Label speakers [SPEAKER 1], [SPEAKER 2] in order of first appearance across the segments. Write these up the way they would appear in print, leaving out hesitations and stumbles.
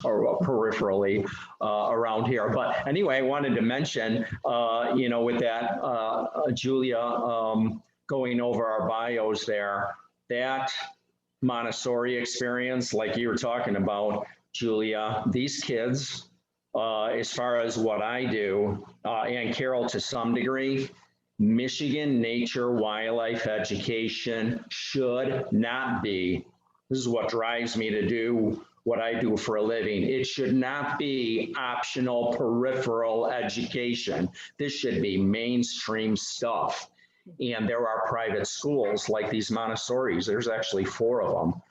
[SPEAKER 1] or peripherally around here. But anyway, I wanted to mention, with that, Julia, going over our bios there, that Montessori experience, like you were talking about, Julia, these kids, as far as what I do, and Carol to some degree, Michigan nature wildlife education should not be, this is what drives me to do what I do for a living. It should not be optional peripheral education. This should be mainstream stuff. And there are private schools like these Montessoris. There's actually 4 of them.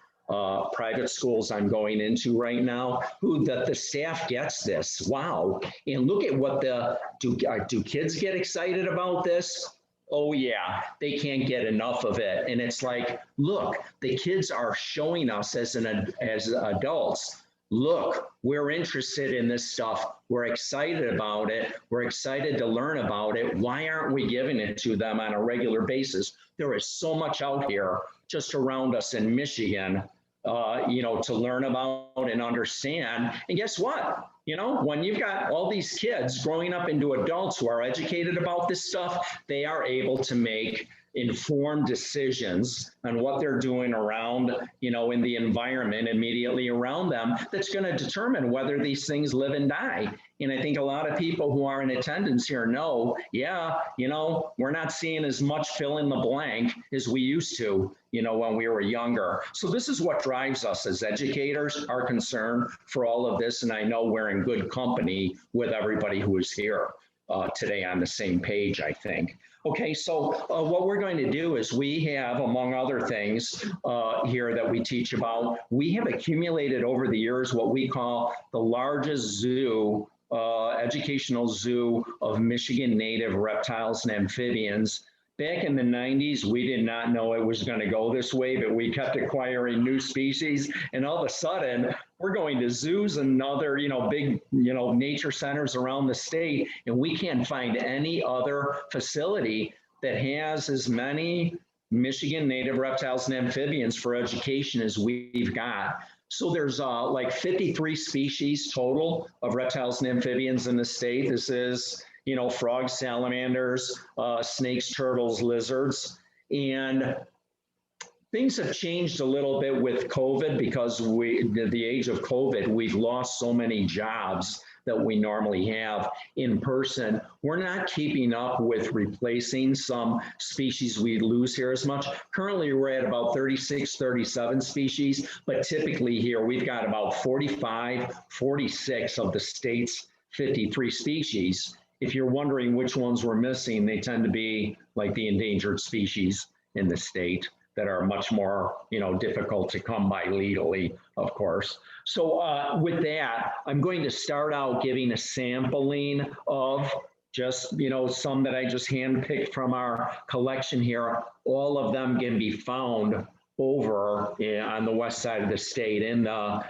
[SPEAKER 1] Private schools I'm going into right now, who the staff gets this. Wow. And look at what do kids get excited about this? Oh yeah, they can't get enough of it. And it's like, look, the kids are showing us as adults, look, we're interested in this stuff. We're excited about it. We're excited to learn about it. Why aren't we giving it to them on a regular basis? There is so much out here just around us in Michigan, to learn about and understand. And guess what? When you've got all these kids growing up into adults who are educated about this stuff, they are able to make informed decisions on what they're doing around, in the environment immediately around them. That's going to determine whether these things live and die. And I think a lot of people who are in attendance here know, we're not seeing as much fill in the blank as we used to, when we were younger. So this is what drives us as educators, our concern for all of this. And I know we're in good company with everybody who is here today on the same page, I think. Okay, so what we're going to do is we have, among other things here that we teach about, we have accumulated over the years what we call the largest zoo, educational zoo of Michigan native reptiles and amphibians. Back in the 90s, we did not know it was going to go this way, but we kept acquiring new species. And all of a sudden, we're going to zoos and other, big, nature centers around the state, and we can't find any other facility that has as many Michigan native reptiles and amphibians for education as we've got. So there's like 53 species total of reptiles and amphibians in the state. This is, frogs, salamanders, snakes, turtles, lizards. And things have changed a little bit with COVID because the age of COVID, we've lost so many jobs that we normally have in person. We're not keeping up with replacing some species we lose here as much. Currently, we're at about 36, 37 species, but typically here we've got about 45, 46 of the state's 53 species. If you're wondering which ones we're missing, they tend to be like the endangered species in the state that are much more, difficult to come by legally, of course. So with that, I'm going to start out giving a sampling of just, some that I just handpicked from our collection here. All of them can be found over on the west side of the state in the,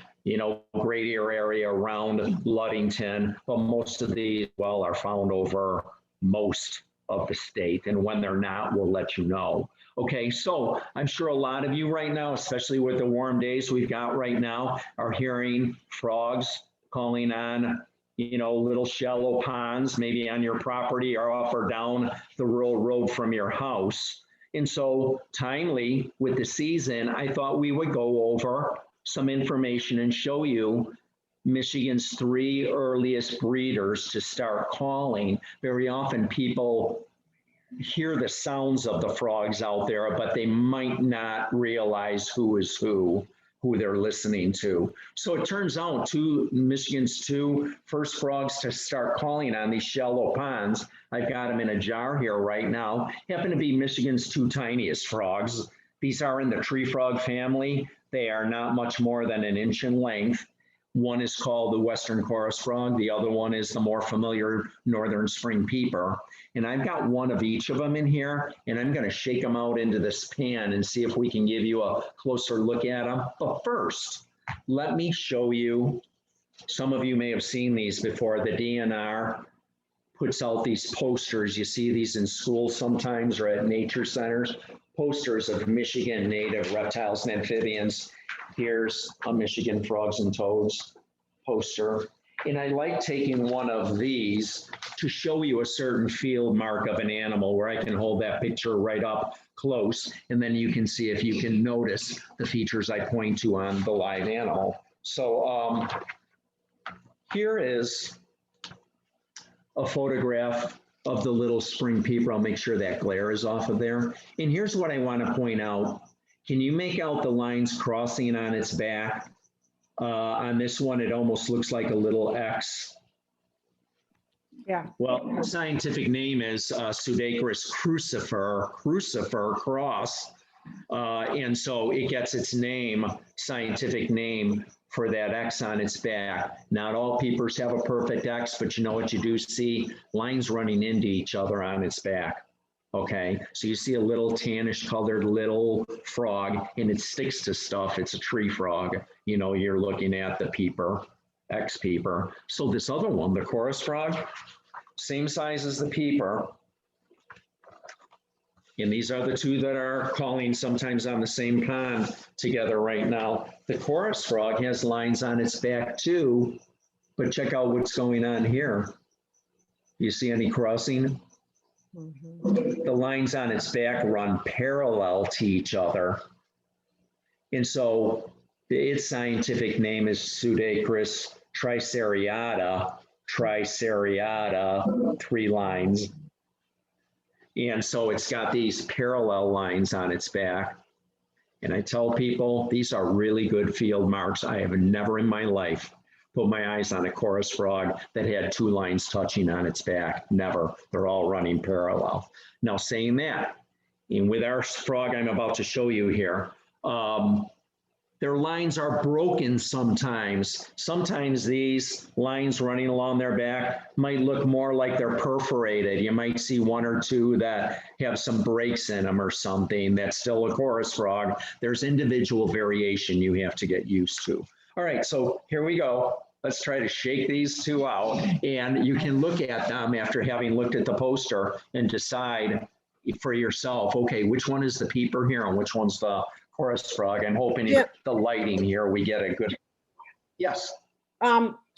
[SPEAKER 1] Great Ear area around Ludington, but most of these, are found over most of the state. And when they're not, we'll let you know. Okay, so I'm sure a lot of you right now, especially with the warm days we've got right now, are hearing frogs calling on, little shallow ponds, maybe on your property or off or down the rural road from your house. And so timely with the season, I thought we would go over some information and show you Michigan's 3 earliest breeders to start calling. Very often people hear the sounds of the frogs out there, but they might not realize who is who they're listening to. So it turns out Michigan's 2 first frogs to start calling on these shallow ponds, I've got them in a jar here right now, happen to be Michigan's 2 tiniest frogs. These are in the tree frog family. They are not much more than an inch in length. One is called the western chorus frog. The other one is the more familiar northern spring peeper. And I've got one of each of them in here, and I'm going to shake them out into this pan and see if we can give you a closer look at them. But first, let me show you, some of you may have seen these before. The DNR puts out these posters. You see these in schools sometimes or at nature centers, posters of Michigan native reptiles and amphibians. Here's a Michigan frogs and toads. poster. And I like taking one of these to show you a certain field mark of an animal where I can hold that picture right up close. And then you can see if you can notice the features I point to on the live animal. So here is a photograph of the little spring peeper. I'll make sure that glare is off of there. And here's what I want to point out. Can you make out the lines crossing on its back? On this one, it almost looks like a little X.
[SPEAKER 2] Yeah.
[SPEAKER 1] Well, the scientific name is Pseudacris crucifer cross. And so it gets its name, scientific name, for that X on its back. Not all peepers have a perfect X, but you know what you do see? Lines running into each other on its back. Okay, so you see a little tannish colored little frog and it sticks to stuff. It's a tree frog. You know, you're looking at the peeper, X peeper. So this other one, the chorus frog, same size as the peeper. And these are the two that are calling sometimes on the same pond together right now. The chorus frog has lines on its back too, but check out what's going on here. You see any crossing? The lines on its back run parallel to each other. And so its scientific name is Pseudacris triceriata, 3 lines. And so it's got these parallel lines on its back. And I tell people, these are really good field marks. I have never in my life put my eyes on a chorus frog that had 2 lines touching on its back. Never. They're all running parallel. Now, saying that, and with our frog I'm about to show you here, their lines are broken sometimes. Sometimes these lines running along their back might look more like they're perforated. You might see 1 or 2 that have some breaks in them or something. That's still a chorus frog. There's individual variation you have to get used to. All right, so here we go. Let's try to shake these 2 out. And you can look at them after having looked at the poster and decide for yourself, okay, which one is the peeper here and which one's the chorus frog? I'm hoping the lighting here, we get a good, yes.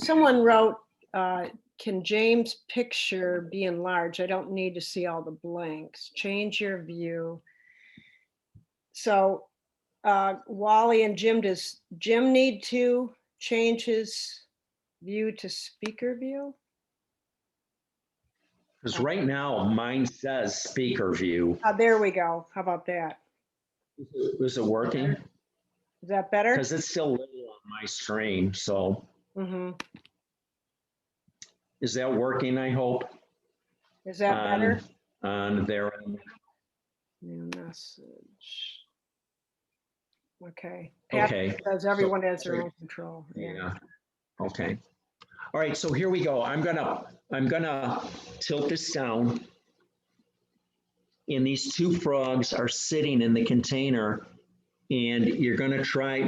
[SPEAKER 2] Someone wrote, can James' picture be enlarged? I don't need to see all the blanks. Change your view. So Wally and Jim, does Jim need to change his view to speaker view?
[SPEAKER 1] Because right now mine says speaker view.
[SPEAKER 2] There we go. How about that?
[SPEAKER 1] Is it working?
[SPEAKER 2] Is that better?
[SPEAKER 1] Because it's still little on my screen, so. Is that working, I hope?
[SPEAKER 2] Is that better?
[SPEAKER 1] On there.
[SPEAKER 2] New message. Okay.
[SPEAKER 1] Okay.
[SPEAKER 2] Because everyone has their own control.
[SPEAKER 1] Yeah. Okay. All right, so here we go. I'm gonna tilt this down. And these 2 frogs are sitting in the container, and you're gonna try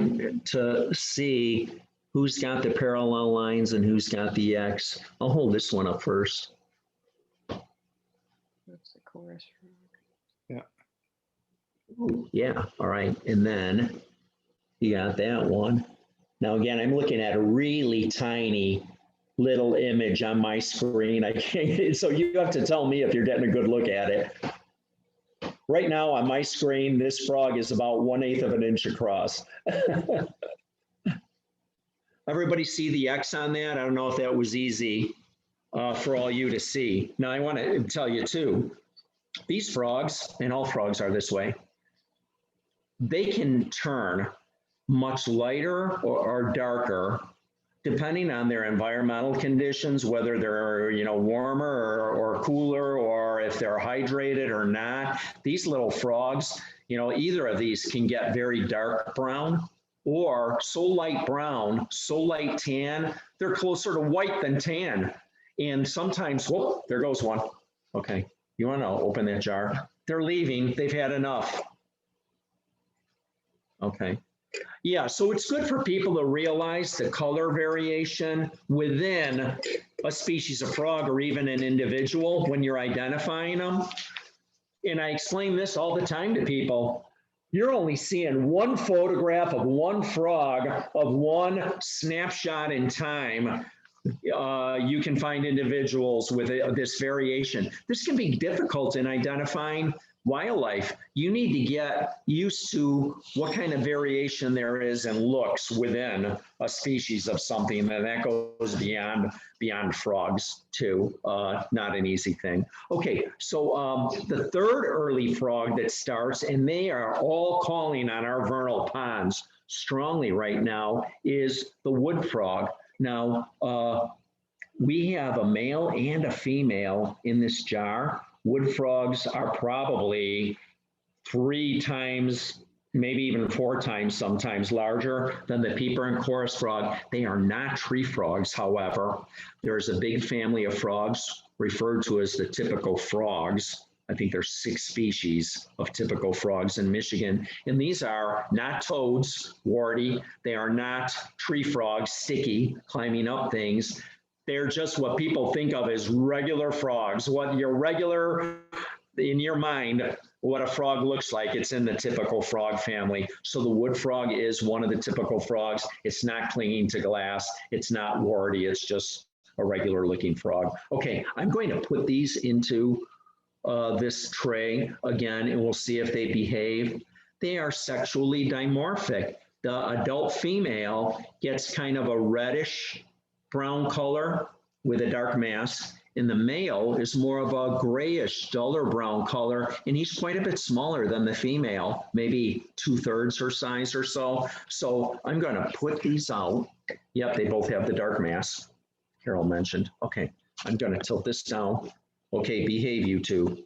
[SPEAKER 1] to see who's got the parallel lines and who's got the X. I'll hold this one up first.
[SPEAKER 2] That's the chorus frog.
[SPEAKER 1] Yeah. Ooh, yeah, all right, and then you got that one. Now again, I'm looking at a really tiny little image on my screen. I can't, so you have to tell me if you're getting a good look at it. Right now on my screen, this frog is about 1/8 of an inch across. Everybody see the X on that? I don't know if that was easy for all you to see. Now I want to tell you too, these frogs, and all frogs are this way, they can turn much lighter or darker depending on their environmental conditions, whether they're warmer or cooler, or if they're hydrated or not. These little frogs, either of these can get very dark brown or so light brown, so light tan, they're closer to white than tan. And sometimes, whoop, there goes one. Okay, you want to open that jar? They're leaving, they've had enough. Okay. Yeah, so it's good for people to realize the color variation within a species of frog or even an individual when you're identifying them. And I explain this all the time to people. You're only seeing one photograph of one frog of one snapshot in time. You can find individuals with this variation. This can be difficult in identifying wildlife. You need to get used to what kind of variation there is in looks within a species of something, and that goes beyond frogs too. Not an easy thing. Okay, so the third early frog that starts, and they are all calling on our vernal ponds strongly right now, is the wood frog. Now, we have a male and a female in this jar. Wood frogs are probably 3 times, maybe even 4 times sometimes larger than the peeper and chorus frog. They are not tree frogs, however. There's a big family of frogs referred to as the typical frogs. I think there's 6 species of typical frogs in Michigan. And these are not toads, warty. They are not tree frogs, sticky, climbing up things. They're just what people think of as regular frogs. What your regular, in your mind, what a frog looks like, it's in the typical frog family. So the wood frog is one of the typical frogs. It's not clinging to glass. It's not warty. It's just a regular looking frog. Okay, I'm going to put these into this tray again, and we'll see if they behave. They are sexually dimorphic. The adult female gets kind of a reddish brown color with a dark mask, and the male is more of a grayish, duller brown color, and he's quite a bit smaller than the female, maybe 2/3 her size or so. So I'm going to put these out. Yep, they both have the dark mask, Carol mentioned. Okay, I'm going to tilt this down. Okay, behave, you two.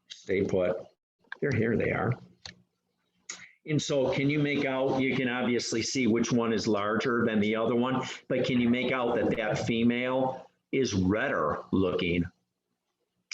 [SPEAKER 1] Stay put. Here they are. And so can you make out, you can obviously see which one is larger than the other one, but can you make out that that female is redder looking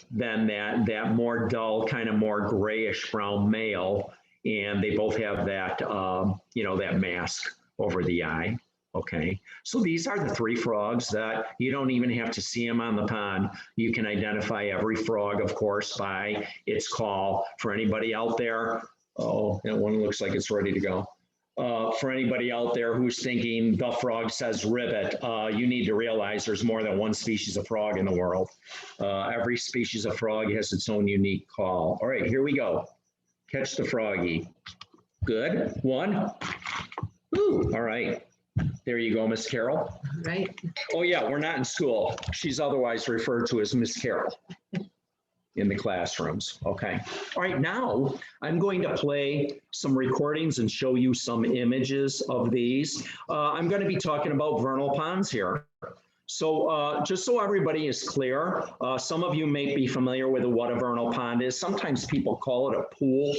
[SPEAKER 1] than that more dull, kind of more grayish brown male? And they both have that, that mask over the eye. Okay, so these are the 3 frogs that you don't even have to see them on the pond. You can identify every frog, of course, by its call. For anybody out there, oh, that one looks like it's ready to go. For anybody out there who's thinking the frog says ribbit, you need to realize there's more than one species of frog in the world. Every species of frog has its own unique call. All right, here we go. Catch the froggy. Good. 1. Ooh, all right. There you go, Miss Carol.
[SPEAKER 3] Right.
[SPEAKER 1] Oh yeah, we're not in school. She's otherwise referred to as Miss Carol in the classrooms. Okay. All right, now I'm going to play some recordings and show you some images of these. I'm going to be talking about vernal ponds here. So just so everybody is clear, some of you may be familiar with what a vernal pond is. Sometimes people call it a pool.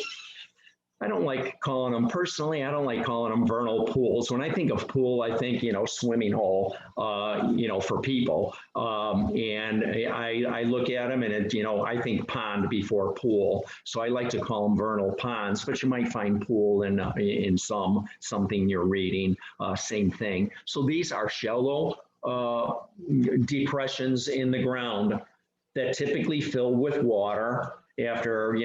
[SPEAKER 1] I don't like calling them, personally, I don't like calling them vernal pools. When I think of pool, I think, swimming hole, for people. And I look at them and, I think pond before pool. So I like to call them vernal ponds, but you might find pool in something you're reading, same thing. So these are shallow depressions in the ground that typically fill with water. After,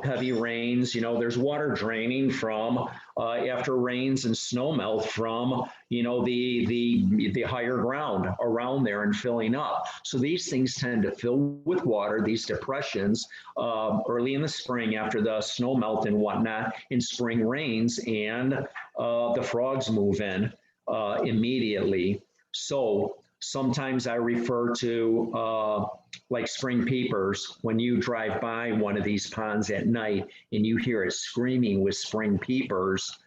[SPEAKER 1] heavy rains, there's water draining from, after rains and snow melt from, the higher ground around there and filling up. So these things tend to fill with water, these depressions, early in the spring after the snow melt and whatnot, in spring rains, and the frogs move in immediately. So sometimes I refer to like spring peepers. When you drive by one of these ponds at night and you hear it screaming with spring peepers,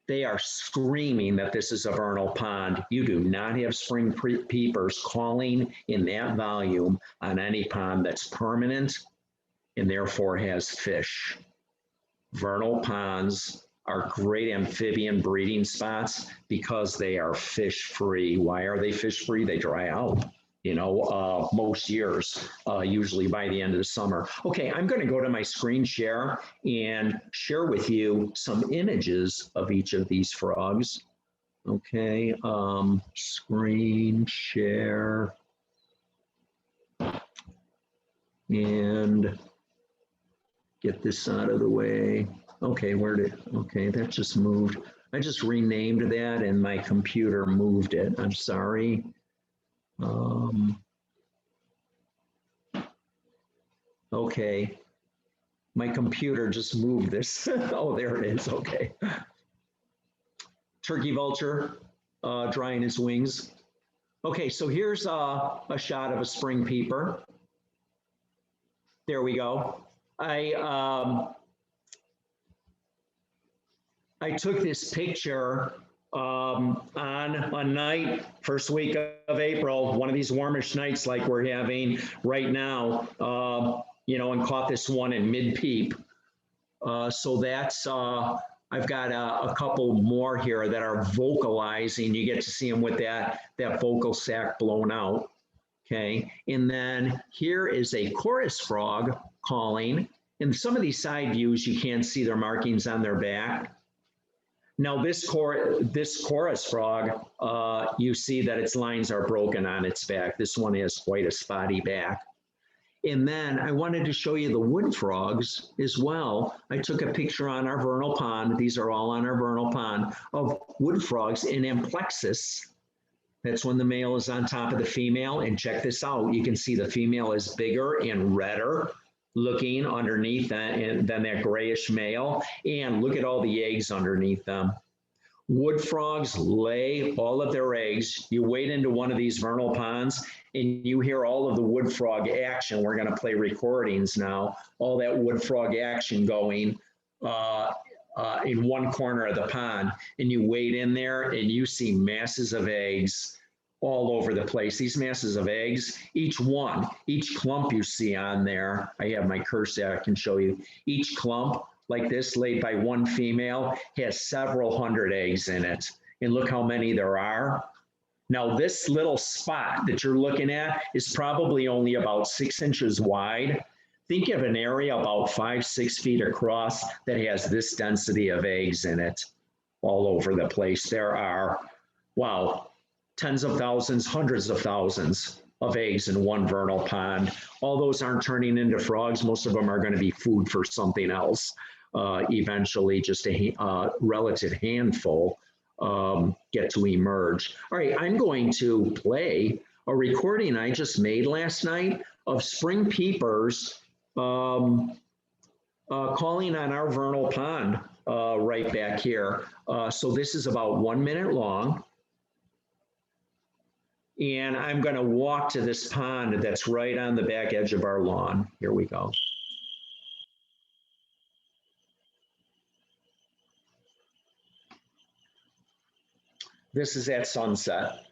[SPEAKER 1] they are screaming that this is a vernal pond. You do not have spring peepers calling in that volume on any pond that's permanent and therefore has fish. Vernal ponds are great amphibian breeding spots because they are fish-free. Why are they fish-free? They dry out, most years, usually by the end of the summer. Okay, I'm going to go to my screen share and share with you some images of each of these frogs. Okay, screen share. And get this out of the way. Okay, okay, that just moved. I just renamed that and my computer moved it. I'm sorry. Okay, my computer just moved this. Oh, there it is, okay. Turkey vulture drying his wings. Okay, so here's a shot of a spring peeper. There we go. I took this picture on a night, first week of April, one of these warmish nights like we're having right now, you know, and caught this one in mid-peep. So that's, I've got a couple more here that are vocalizing. You get to see them with that vocal sac blown out. Okay, and then here is a chorus frog calling. In some of these side views, you can't see their markings on their back. Now this chorus frog, you see that its lines are broken on its back. This one has quite a spotty back. And then I wanted to show you the wood frogs as well. I took a picture on our vernal pond. These are all on our vernal pond of wood frogs in amplexus. That's when the male is on top of the female. And check this out. You can see the female is bigger and redder looking underneath than that grayish male. And look at all the eggs underneath them. Wood frogs lay all of their eggs. You wade into one of these vernal ponds and you hear all of the wood frog action. We're going to play recordings now. All that wood frog action going in one corner of the pond. And you wade in there and you see masses of eggs all over the place. These masses of eggs, each clump you see on there, I have my cursor, I can show you, each clump like this laid by one female has several hundred eggs in it. And look how many there are. Now this little spot that you're looking at is probably only about 6 inches wide. Think of an area about 5-6 feet across that has this density of eggs in it all over the place. There are, wow, tens of thousands, hundreds of thousands of eggs in one vernal pond. All those aren't turning into frogs. Most of them are going to be food for something else. Eventually, just a relative handful get to emerge. All right, I'm going to play a recording I just made last night of spring peepers calling on our vernal pond right back here. So this is about 1 minute long. And I'm going to walk to this pond that's right on the back edge of our lawn. Here we go. This is at sunset.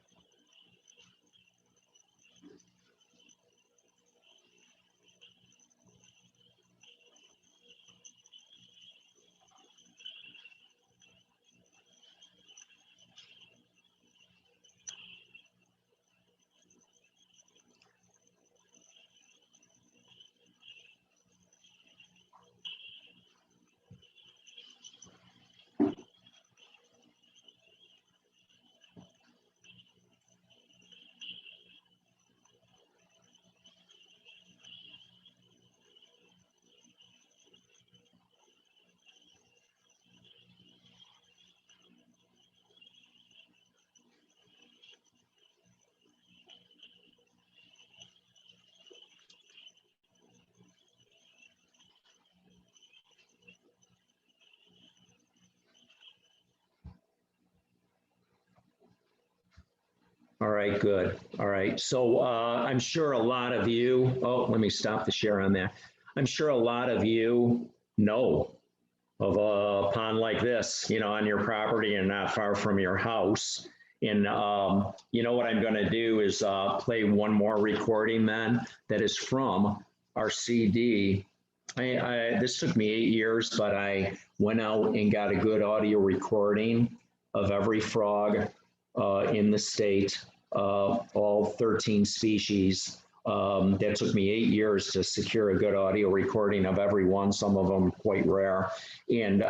[SPEAKER 1] All right, good. All right. So I'm sure a lot of you, oh, let me stop the share on that. I'm sure a lot of you know of a pond like this, you know, on your property and not far from your house. And you know what I'm going to do is play one more recording then that is from our CD. This took me 8 years, but I went out and got a good audio recording of every frog in the state, all 13 species. That took me 8 years to secure a good audio recording of every one, some of them quite rare, and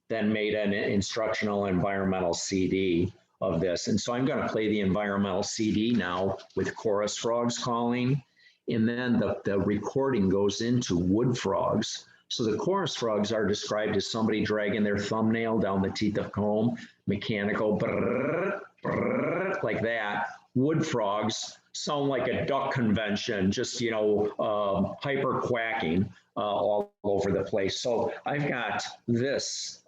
[SPEAKER 1] then made an instructional environmental CD of this. And so I'm going to play the environmental CD now with chorus frogs calling, and then the recording goes into wood frogs So the chorus frogs are described as somebody dragging their thumbnail down the teeth of comb, mechanical, brrr, brrr, like that. Wood frogs sound like a duck convention, just, hyper quacking all over the place. So I've got this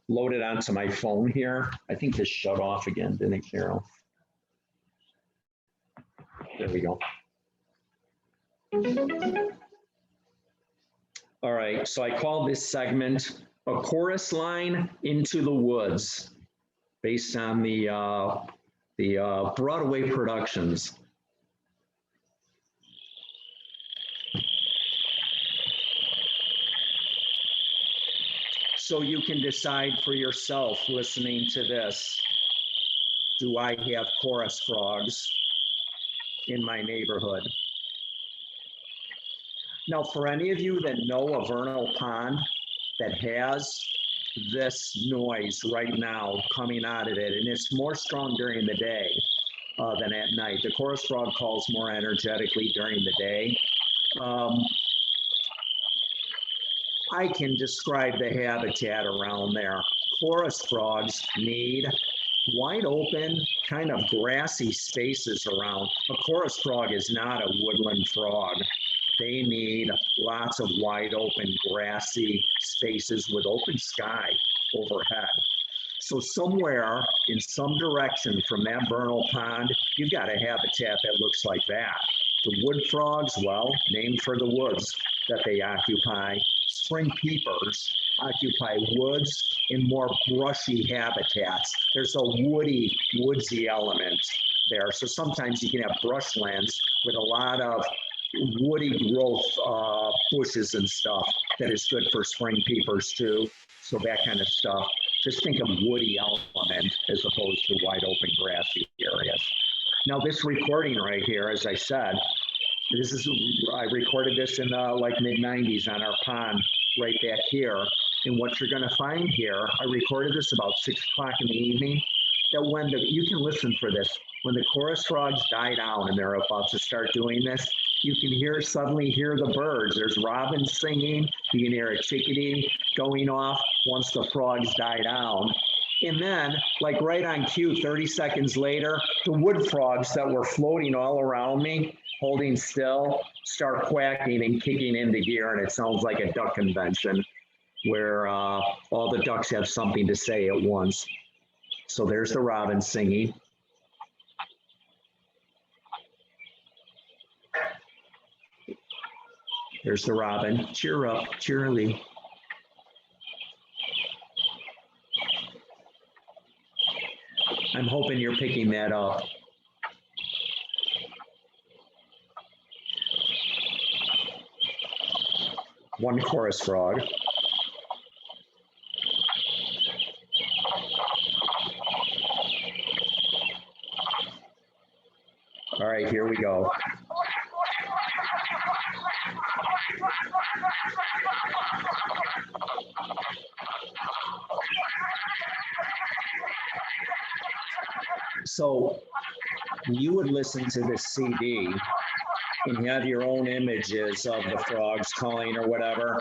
[SPEAKER 1] loaded onto my phone here. I think this shut off again, didn't it, Carol? There we go. All right, so I call this segment A Chorus Line into the Woods, based on the Broadway productions. So you can decide for yourself listening to this, do I have chorus frogs in my neighborhood? Now, for any of you that know a vernal pond that has this noise right now coming out of it, and it's more strong during the day than at night. The chorus frog calls more energetically during the day. I can describe the habitat around there. Chorus frogs need wide open, kind of grassy spaces around. A chorus frog is not a woodland frog. They need lots of wide open, grassy spaces with open sky overhead. So somewhere in some direction from that vernal pond, you've got a habitat that looks like that. The wood frogs, well, named for the woods that they occupy. Spring peepers occupy woods in more brushy habitats. There's a woodsy element there. So sometimes you can have brushlands with a lot of woody growth, bushes and stuff that is good for spring peepers too. So that kind of stuff. Just think of woody element as opposed to wide open grassy areas. Now this recording right here, as I said, I recorded this in like mid-90s on our pond right back here. And what you're gonna find here, I recorded this about 6 o'clock in the evening, that you can listen for this, when the chorus frogs die down and they're about to start doing this, you can suddenly hear the birds. There's robins singing, you can hear a chickadee going off once the frogs die down. And then, like right on cue, 30 seconds later, the wood frogs that were floating all around me, holding still, start quacking and kicking into gear, and it sounds like a duck convention where all the ducks have something to say at once. So there's the robin singing. There's the robin. Cheer up, cheerily. I'm hoping you're picking that up. One chorus frog. All right, here we go. So you would listen to this CD and have your own images of the frogs calling or whatever.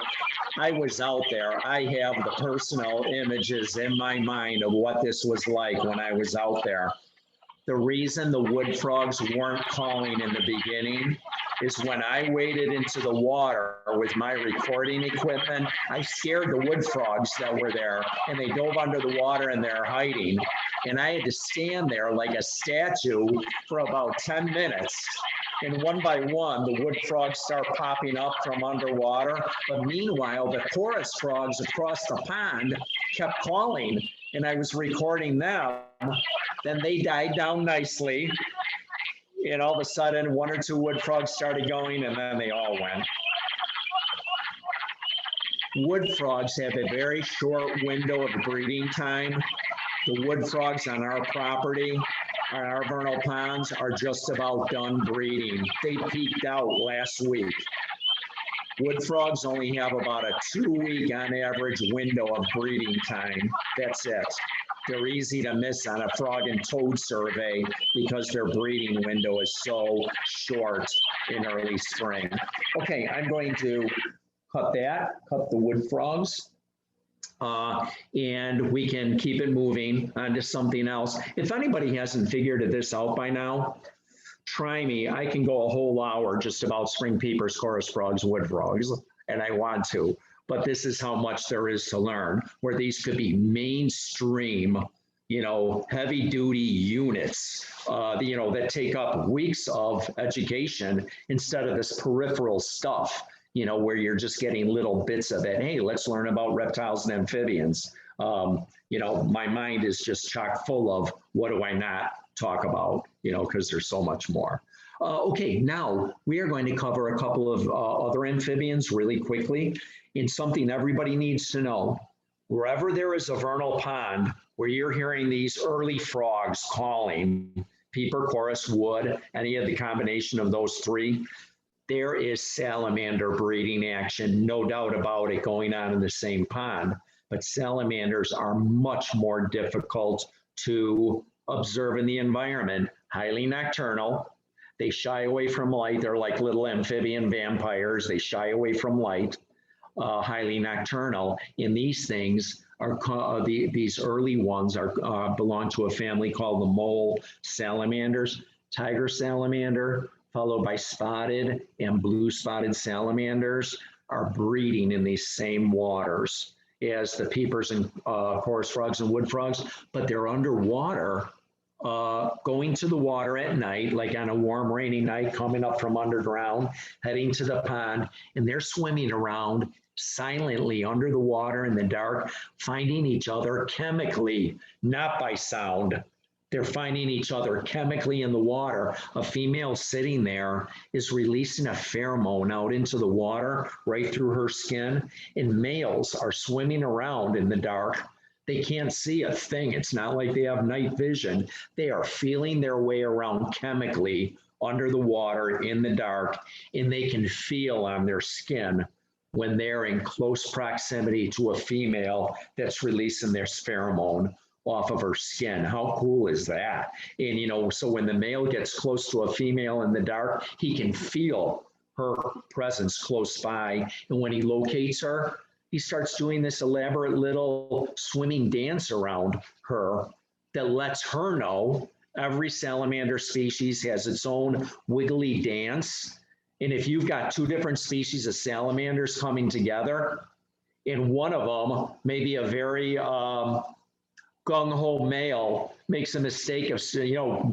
[SPEAKER 1] I was out there. I have the personal images in my mind of what this was like when I was out there. The reason the wood frogs weren't calling in the beginning is when I waded into the water with my recording equipment, I scared the wood frogs that were there, and they dove under the water and they're hiding. And I had to stand there like a statue for about 10 minutes. And one by one, the wood frogs start popping up from underwater. But meanwhile, the chorus frogs across the pond kept calling, and I was recording them. Then they died down nicely. And all of a sudden, 1 or 2 wood frogs started going, and then they all went. Wood frogs have a very short window of breeding time. The wood frogs on our property, on our vernal ponds, are just about done breeding. They peaked out last week. Wood frogs only have about a 2-week on average window of breeding time. That's it. They're easy to miss on a frog and toad survey because their breeding window is so short in early spring. Okay, I'm going to cut the wood frogs. And we can keep it moving onto something else. If anybody hasn't figured this out by now, try me. I can go a whole hour just about spring peepers, chorus frogs, wood frogs, and I want to. But this is how much there is to learn, where these could be mainstream, heavy duty units, that take up weeks of education instead of this peripheral stuff, where you're just getting little bits of it. Hey, let's learn about reptiles and amphibians. My mind is just chock full of what do I not talk about, because there's so much more. Okay, now we are going to cover a couple of other amphibians really quickly in something everybody needs to know. Wherever there is a vernal pond where you're hearing these early frogs calling, peeper, chorus, wood, any of the combination of those three, there is salamander breeding action, no doubt about it, going on in the same pond. But salamanders are much more difficult to observe in the environment, highly nocturnal. They shy away from light. They're like little amphibian vampires. They shy away from light, highly nocturnal. And these things are these early ones belong to a family called the mole salamanders, tiger salamander, followed by spotted and blue spotted salamanders, are breeding in these same waters as the peepers and chorus frogs and wood frogs, but they're underwater, going to the water at night, like on a warm, rainy night, coming up from underground, heading to the pond, and they're swimming around silently under the water in the dark, finding each other chemically, not by sound. They're finding each other chemically in the water. A female sitting there is releasing a pheromone out into the water, right through her skin, and males are swimming around in the dark. They can't see a thing. It's not like they have night vision. They are feeling their way around chemically under the water in the dark, and they can feel on their skin when they're in close proximity to a female that's releasing their pheromone off of her skin. How cool is that? And, so when the male gets close to a female in the dark, he can feel her presence close by. And when he locates her, he starts doing this elaborate little swimming dance around her that lets her know every salamander species has its own wiggly dance. And if you've got two different species of salamanders coming together, and one of them, maybe a very gung-ho male, makes a mistake of,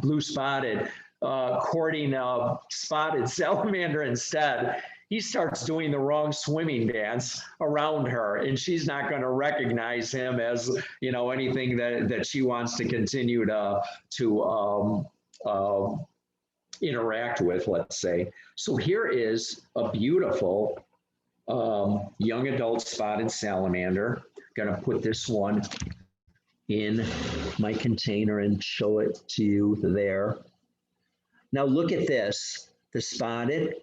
[SPEAKER 1] blue spotted, courting a spotted salamander instead, he starts doing the wrong swimming dance around her, and she's not going to recognize him as, anything that she wants to continue to interact with, let's say. So here is a beautiful young adult spotted salamander. Going to put this one in my container and show it to you there. Now look at this. The spotted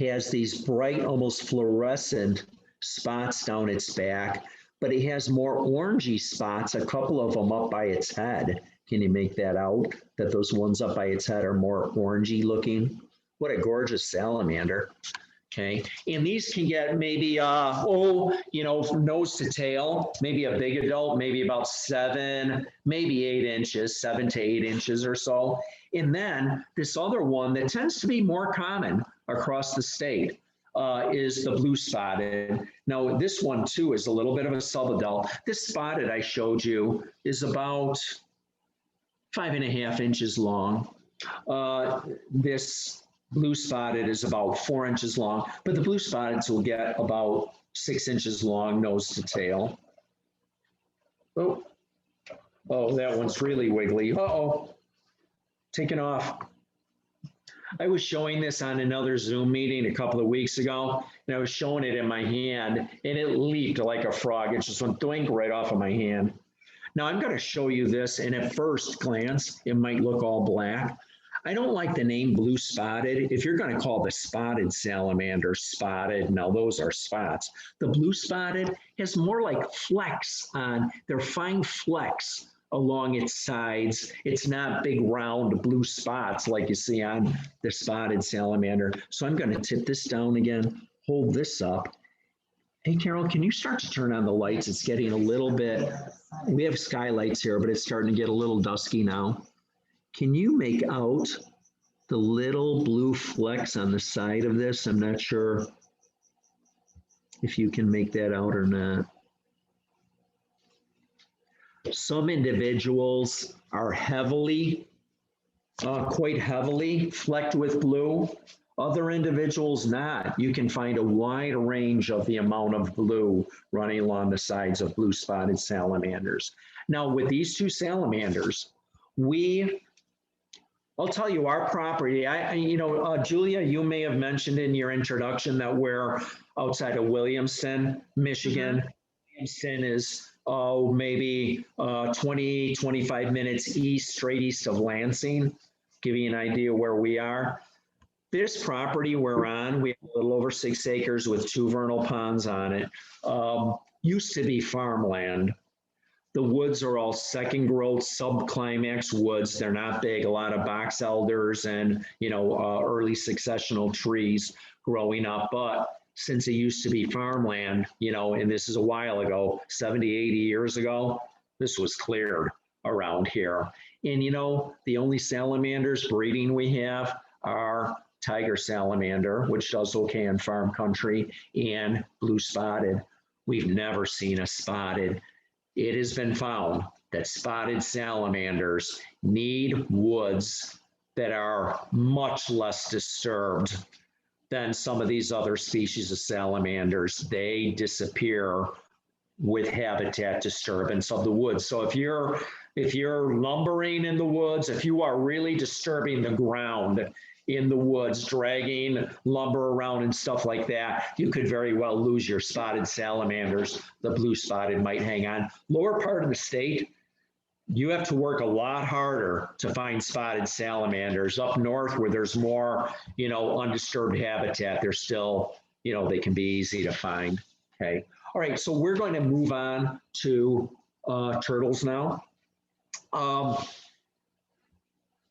[SPEAKER 1] has these bright, almost fluorescent spots down its back, but it has more orangey spots, a couple of them up by its head. Can you make that out? That those ones up by its head are more orangey looking? What a gorgeous salamander. Okay, and these can get maybe, from nose to tail, maybe a big adult, maybe about 7, maybe 8 inches, 7 to 8 inches or so. And then this other one that tends to be more common across the state is the blue spotted. Now, this one too is a little bit of a subadult. This spotted I showed you is about 5.5 inches long. This blue spotted is about 4 inches long, but the blue spotteds will get about 6 inches long, nose to tail. Oh, that one's really wiggly. Uh-oh, taken off. I was showing this on another Zoom meeting a couple of weeks ago, and I was showing it in my hand, and it leaped like a frog. It just went doink right off of my hand. Now I'm going to show you this, and at first glance, it might look all black. I don't like the name blue spotted. If you're going to call the spotted salamander spotted, now those are spots. The blue spotted has more like flecks on, they're fine flecks along its sides. It's not big round blue spots like you see on the spotted salamander. So I'm going to tip this down again, hold this up, Hey, Carol, can you start to turn on the lights? It's getting a little bit, we have skylights here, but it's starting to get a little dusky now. Can you make out the little blue flecks on the side of this? I'm not sure if you can make that out or not. Some individuals are heavily, quite heavily flecked with blue. Other individuals not. You can find a wide range of the amount of blue running along the sides of blue spotted salamanders. Now with these two salamanders, I'll tell you our property, Julia, you may have mentioned in your introduction that we're outside of Williamston, Michigan. Williamston is maybe 20, 25 minutes straight east of Lansing. Give you an idea where we are. This property we're on, we have a little over 6 acres with 2 vernal ponds on it. Used to be farmland. The woods are all second growth subclimax woods. They're not big, a lot of box elders and, early successional trees growing up. But since it used to be farmland, and this is a while ago, 70, 80 years ago, this was cleared around here. And, the only salamanders breeding we have are tiger salamander, which does okay in farm country, and blue spotted. We've never seen a spotted. It has been found that spotted salamanders need woods that are much less disturbed than some of these other species of salamanders. They disappear with habitat disturbance of the woods. So if you're lumbering in the woods, if you are really disturbing the ground in the woods, dragging lumber around and stuff like that, you could very well lose your spotted salamanders. The blue spotted might hang on. Lower part of the state, you have to work a lot harder to find spotted salamanders. Up north where there's more, undisturbed habitat, they're still, they can be easy to find. Okay. All right. So we're going to move on to turtles now.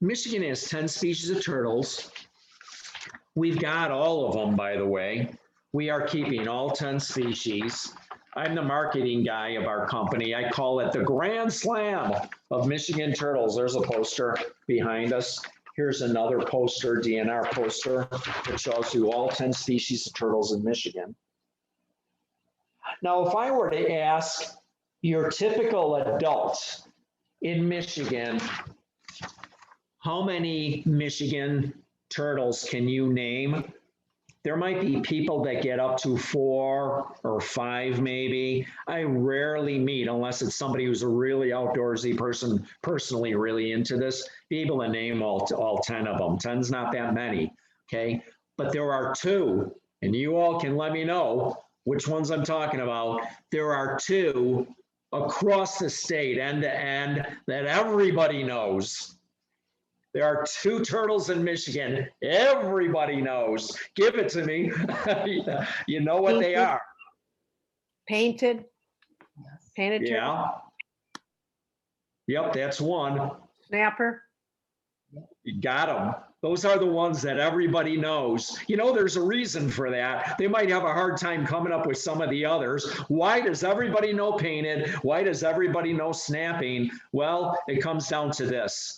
[SPEAKER 1] Michigan has 10 species of turtles. We've got all of them, by the way. We are keeping all 10 species. I'm the marketing guy of our company. I call it the Grand Slam of Michigan turtles. There's a poster behind us. Here's another poster, DNR poster, that shows you all 10 species of turtles in Michigan. Now, if I were to ask your typical adult in Michigan, how many Michigan turtles can you name? There might be people that get up to 4 or 5 maybe. I rarely meet, unless it's somebody who's a really outdoorsy person, personally really into this, be able to name all 10 of them. 10's not that many, okay? But there are 2, and you all can let me know which ones I'm talking about. There are 2 across the state, end to end, that everybody knows. There are 2 turtles in Michigan. Everybody knows. Give it to me. You know what they are.
[SPEAKER 2] Painted turtle.
[SPEAKER 1] Yeah. Yep, that's one.
[SPEAKER 2] Snapper.
[SPEAKER 1] You got them. Those are the ones that everybody knows. There's a reason for that. They might have a hard time coming up with some of the others. Why does everybody know painted? Why does everybody know snapping? Well, it comes down to this.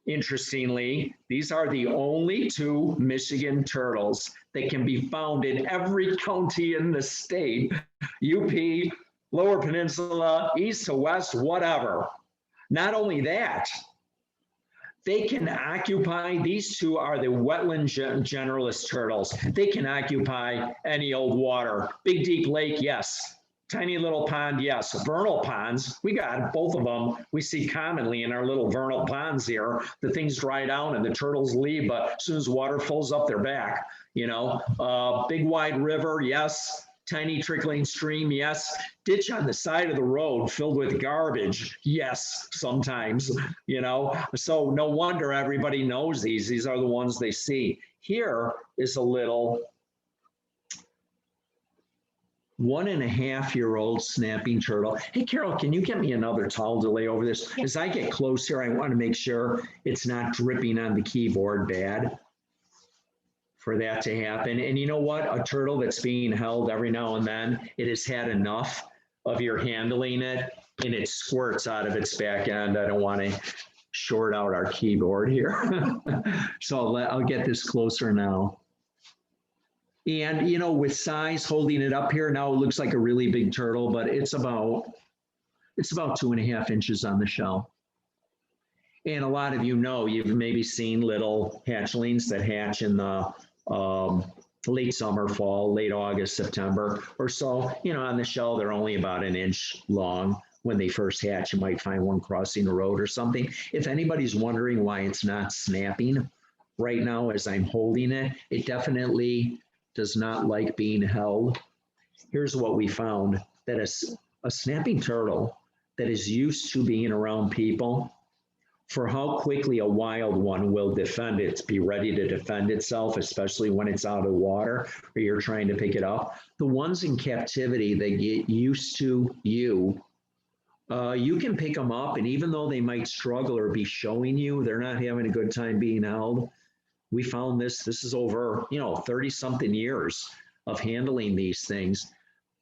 [SPEAKER 1] Interestingly, these are the only 2 Michigan turtles that can be found in every county in the state, UP, Lower Peninsula, east to west, whatever. Not only that, they can occupy, these 2 are the wetland generalist turtles. They can occupy any old water. Big deep lake, yes. Tiny little pond, yes. Vernal ponds, we got both of them. We see commonly in our little vernal ponds here. The things dry down and the turtles leave, but as soon as water fills up, they're back. Big wide river, yes. Tiny trickling stream, yes. Ditch on the side of the road filled with garbage, yes, sometimes, So no wonder everybody knows these. These are the ones they see. Here is a little 1.5-year-old snapping turtle. Hey, Carol, can you get me another towel to lay over this?
[SPEAKER 2] Yeah.
[SPEAKER 1] As I get closer, I want to make sure it's not dripping on the keyboard bad. for that to happen. And you know what? A turtle that's being held every now and then, it has had enough of your handling it and it squirts out of its back end. I don't want to short out our keyboard here. So I'll get this closer now. And, you know, with size, holding it up here, now it looks like a really big turtle, but it's about 2.5 inches on the shell. And a lot of you know, you've maybe seen little hatchlings that hatch in the late summer, fall, late August, September or so. You know, on the shell, they're only about 1 inch long. When they first hatch, you might find one crossing the road or something. If anybody's wondering why it's not snapping right now as I'm holding it, it definitely does not like being held. Here's what we found, that a snapping turtle that is used to being around people, for how quickly a wild one will be ready to defend itself, especially when it's out of the water or you're trying to pick it up. The ones in captivity that get used to you, you can pick them up, and even though they might struggle or be showing you they're not having a good time being held, we found this is over, 30 something years of handling these things.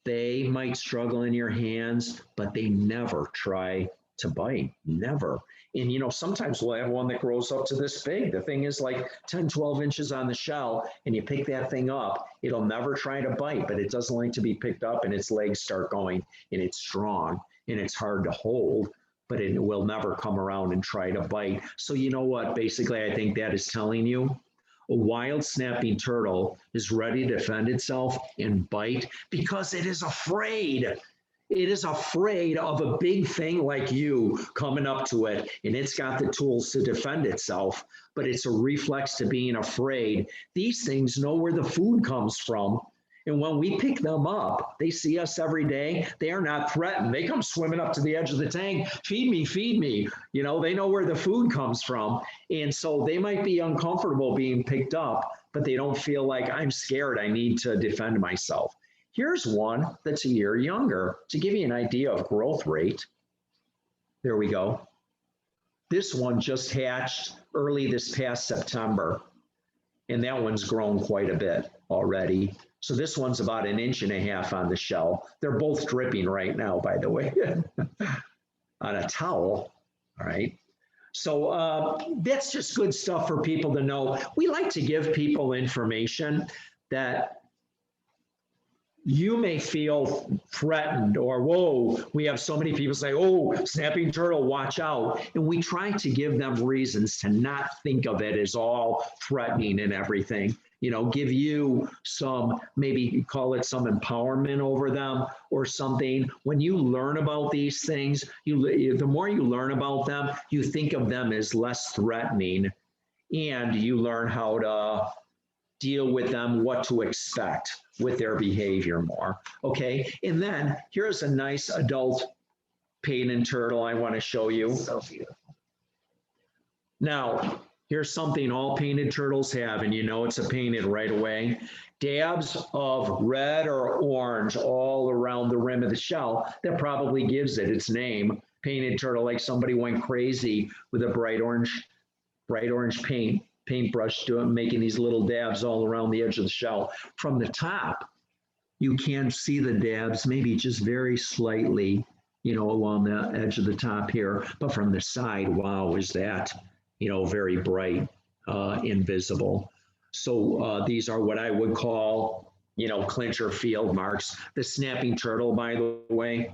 [SPEAKER 1] They might struggle in your hands, but they never try to bite, never. And sometimes we'll have one that grows up to this big. The thing is like 10, 12 inches on the shell, and you pick that thing up, it'll never try to bite, but it doesn't like to be picked up, and its legs start going, and it's strong, and it's hard to hold, but it will never come around and try to bite. So you know what, basically I think that is telling you, a wild snapping turtle is ready to defend itself and bite because it is afraid. It is afraid of a big thing like you coming up to it, and it's got the tools to defend itself, but it's a reflex to being afraid. These things know where the food comes from. And when we pick them up, they see us every day. They are not threatened. They come swimming up to the edge of the tank, feed me, feed me. They know where the food comes from. And so they might be uncomfortable being picked up, but they don't feel like I'm scared, I need to defend myself. Here's one that's a year younger to give you an idea of growth rate. There we go. This one just hatched early this past September, and that one's grown quite a bit already. So this one's about 1.5 inches on the shell. They're both dripping right now, by the way, on a towel, all right? So that's just good stuff for people to know. We like to give people information that you may feel threatened or, whoa, we have so many people say, oh, snapping turtle, watch out. And we try to give them reasons to not think of it as all threatening and everything. Give you some, maybe call it some empowerment over them or something. When you learn about these things, the more you learn about them, you think of them as less threatening, and you learn how to deal with them, what to expect with their behavior more. Okay, and then here's a nice adult painted turtle I want to show you. So beautiful. Now, here's something all painted turtles have, and it's a painted right away. Dabs of red or orange all around the rim of the shell. That probably gives it its name, painted turtle, like somebody went crazy with a bright orange paintbrush making these little dabs all around the edge of the shell. From the top, you can see the dabs, maybe just very slightly, along the edge of the top here. But from the side, wow, is that, very bright, invisible. So these are what I would call, clincher field marks. The snapping turtle, by the way,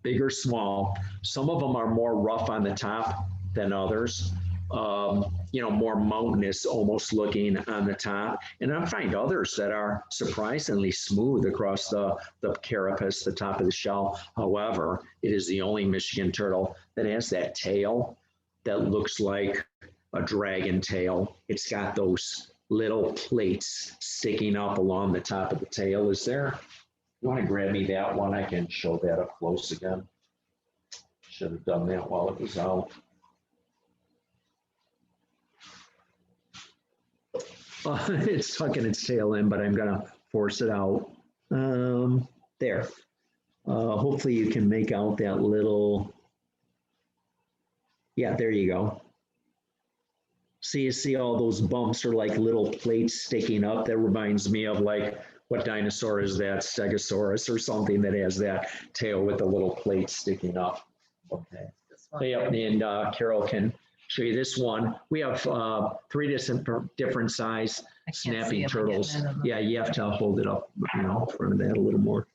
[SPEAKER 1] big or small. Some of them are more rough on the top than others. More mountainous almost looking on the top. And I find others that are surprisingly smooth across the carapace, the top of the shell. However, it is the only Michigan turtle that has that tail that looks like a dragon tail. It's got those little plates sticking up along the top of the tail. You want to grab me that one? I can show that up close again. Should have done that while it was out. It's tucking its tail in, but I'm going to force it out. There. Hopefully you can make out that little, yeah, there you go. So you see all those bumps are like little plates sticking up. That reminds me of like, what dinosaur is that? Stegosaurus or something that has that tail with the little plates sticking up. Okay. Yeah, and Carol can show you this one. We have 3 different size snapping turtles. Yeah, you have to hold it up, in front of that a little more.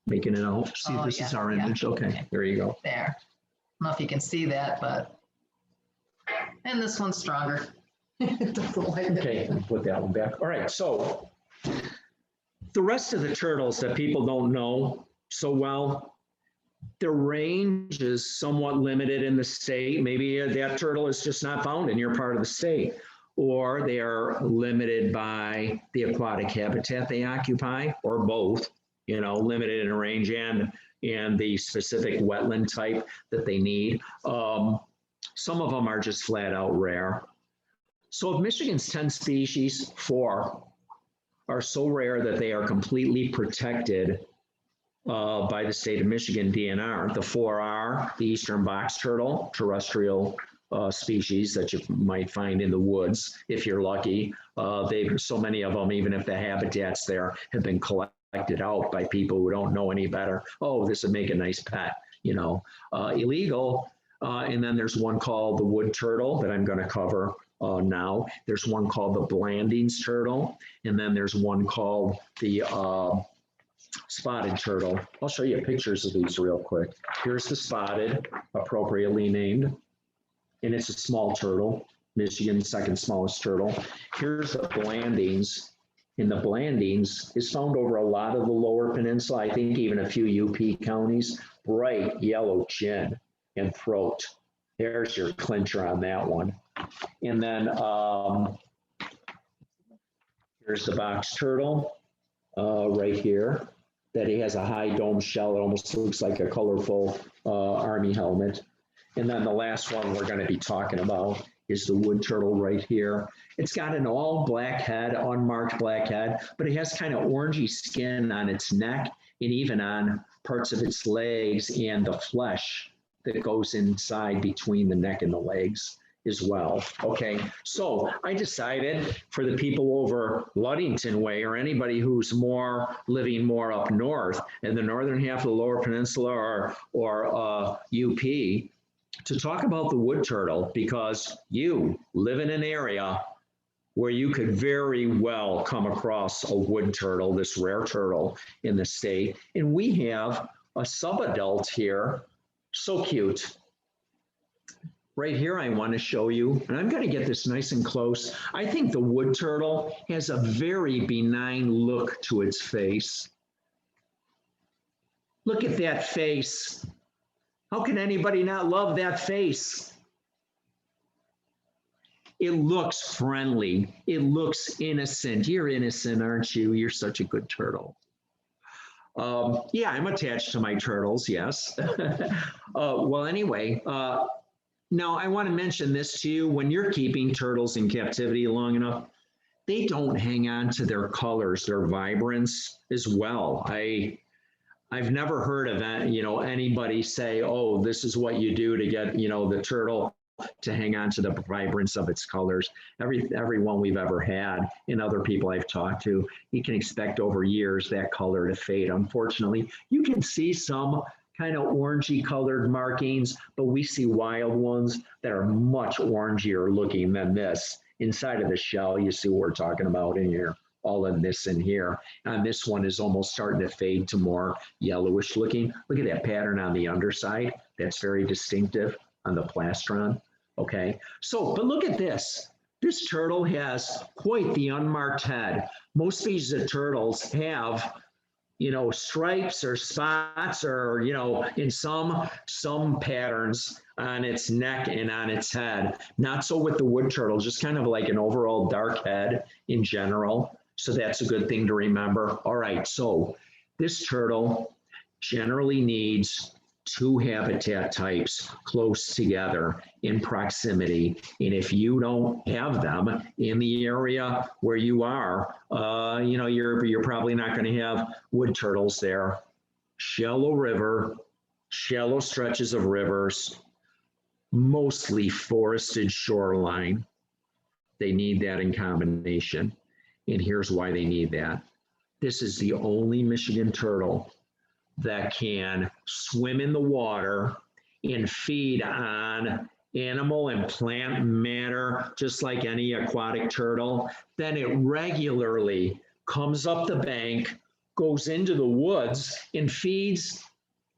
[SPEAKER 1] Making it out. See, this is our image. Okay, there you go.
[SPEAKER 3] There. I don't know if you can see that, but, and this one's stronger. It doesn't like it.
[SPEAKER 1] Okay, put that one back. All right, so the rest of the turtles that people don't know so well, the range is somewhat limited in the state. Maybe that turtle is just not found in your part of the state, or they are limited by the aquatic habitat they occupy, or both, limited in range and the specific wetland type that they need. Some of them are just flat out rare. So of Michigan's 10 species, 4 are so rare that they are completely protected by the state of Michigan DNR. The 4 are the eastern box turtle, terrestrial species that you might find in the woods if you're lucky. So many of them, even if the habitats there have been collected out by people who don't know any better. Oh, this would make a nice pet, illegal. And then there's one called the wood turtle that I'm going to cover now. There's one called the Blandings turtle, and then there's one called the spotted turtle. I'll show you pictures of these real quick. Here's the spotted, appropriately named, and it's a small turtle, Michigan's 2nd smallest turtle. Here's the Blandings, and the Blandings is found over a lot of the lower peninsula, I think even a few UP counties. Bright yellow chin and throat. There's your clincher on that one. And then here's the box turtle right here, that he has a high dome shell. It almost looks like a colorful army helmet. And then the last one we're going to be talking about is the wood turtle right here. It's got an all black head, unmarked black head, but it has kind of orangey skin on its neck and even on parts of its legs and the flesh that goes inside between the neck and the legs as well. Okay, so I decided for the people over Ludington way, or anybody who's living more up north in the northern half of the lower peninsula or UP, to talk about the wood turtle, because you live in an area where you could very well come across a wood turtle, this rare turtle in the state. And we have a subadult here, so cute. Right here, I want to show you, and I'm going to get this nice and close. I think the wood turtle has a very benign look to its face. Look at that face. How can anybody not love that face? It looks friendly. It looks innocent. You're innocent, aren't you? You're such a good turtle. Yeah, I'm attached to my turtles, yes. Well, anyway, now I want to mention this to you. When you're keeping turtles in captivity long enough, they don't hang on to their colors, their vibrance as well. I've never heard of anybody say, oh, this is what you do to get, the turtle to hang on to the vibrance of its colors. Everyone we've ever had and other people I've talked to, you can expect over years that color to fade. Unfortunately, you can see some kind of orangey colored markings, but we see wild ones that are much orangier looking than this. Inside of the shell, you see what we're talking about in here. All of this in here. And this one is almost starting to fade to more yellowish looking. Look at that pattern on the underside. That's very distinctive on the plastron. Okay, so, but look at this. This turtle has quite the unmarked head. Most species of turtles have, stripes or spots or, in some patterns on its neck and on its head. Not so with the wood turtle, just kind of like an overall dark head in general. So that's a good thing to remember. All right, so this turtle generally needs 2 habitat types close together in proximity. And if you don't have them in the area where you are, you're probably not going to have wood turtles there. Shallow river, shallow stretches of rivers, mostly forested shoreline. They need that in combination. And here's why they need that. This is the only Michigan turtle that can swim in the water and feed on animal and plant matter, just like any aquatic turtle. Then it regularly comes up the bank, goes into the woods, and feeds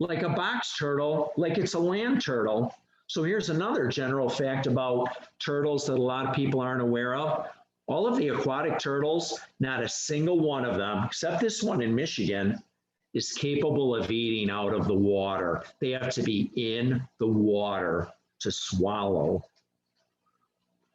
[SPEAKER 1] like a box turtle, like it's a land turtle. So here's another general fact about turtles that a lot of people aren't aware of. All of the aquatic turtles, not a single one of them, except this one in Michigan, is capable of eating out of the water. They have to be in the water to swallow.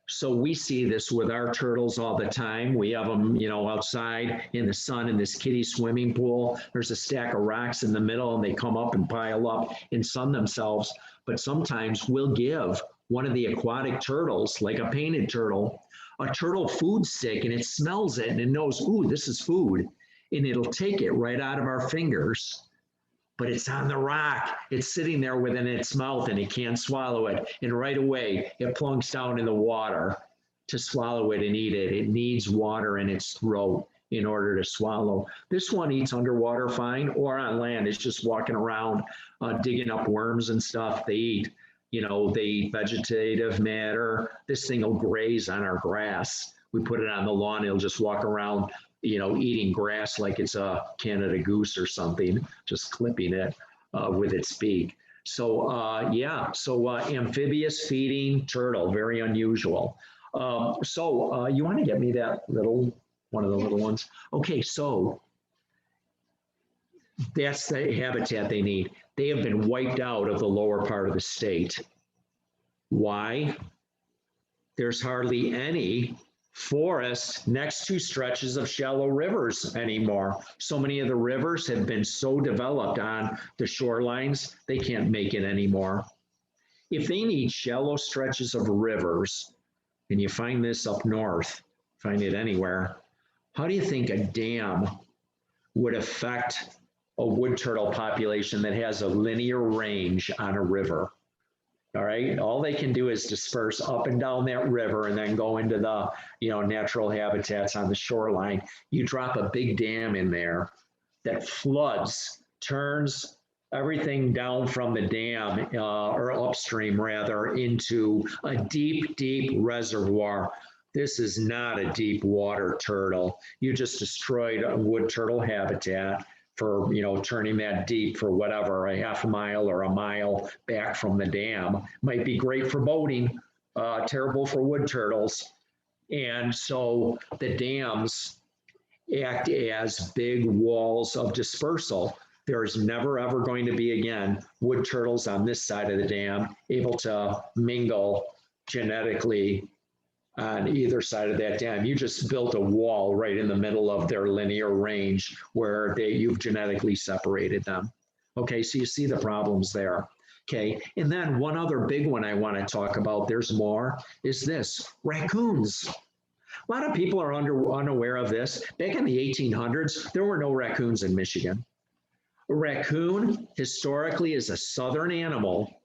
[SPEAKER 1] So we see this with our turtles all the time. We have them, outside in the sun in this kiddie swimming pool. There's a stack of rocks in the middle and they come up and pile up and sun themselves. But sometimes we'll give one of the aquatic turtles, like a painted turtle, a turtle food stick, and it smells it and it knows, ooh, this is food. And it'll take it right out of our fingers. But it's on the rock. It's sitting there within its mouth and it can't swallow it. And right away, it plunks down in the water to swallow it and eat it. It needs water in its throat in order to swallow. This one eats underwater fine, or on land. It's just walking around, digging up worms and stuff. They eat, they eat vegetative matter. This thing will graze on our grass. We put it on the lawn. It'll just walk around, eating grass like it's a Canada goose or something, just clipping it with its beak. So amphibious feeding turtle, very unusual. You want to get me that one of the little ones? Okay, so that's the habitat they need. They have been wiped out of the lower part of the state. Why? There's hardly any forest next to stretches of shallow rivers anymore. So many of the rivers have been so developed on the shorelines, they can't make it anymore. If they need shallow stretches of rivers, and you find this up north, find it anywhere, how do you think a dam would affect a wood turtle population that has a linear range on a river? All right, all they can do is disperse up and down that river and then go into the natural habitats on the shoreline. You drop a big dam in there that floods, turns everything down from the dam or upstream rather into a deep, deep reservoir. This is not a deep water turtle. You just destroyed a wood turtle habitat for turning that deep for whatever, a half a mile or a mile back from the dam. Might be great for boating, terrible for wood turtles. And so the dams act as big walls of dispersal. There is never ever going to be again wood turtles on this side of the dam able to mingle genetically on either side of that dam. You just built a wall right in the middle of their linear range where you've genetically separated them. Okay, so you see the problems there. Okay, and then one other big one I want to talk about, there's more, is this, raccoons. A lot of people are unaware of this. Back in the 1800s, there were no raccoons in Michigan. A raccoon historically is a southern animal,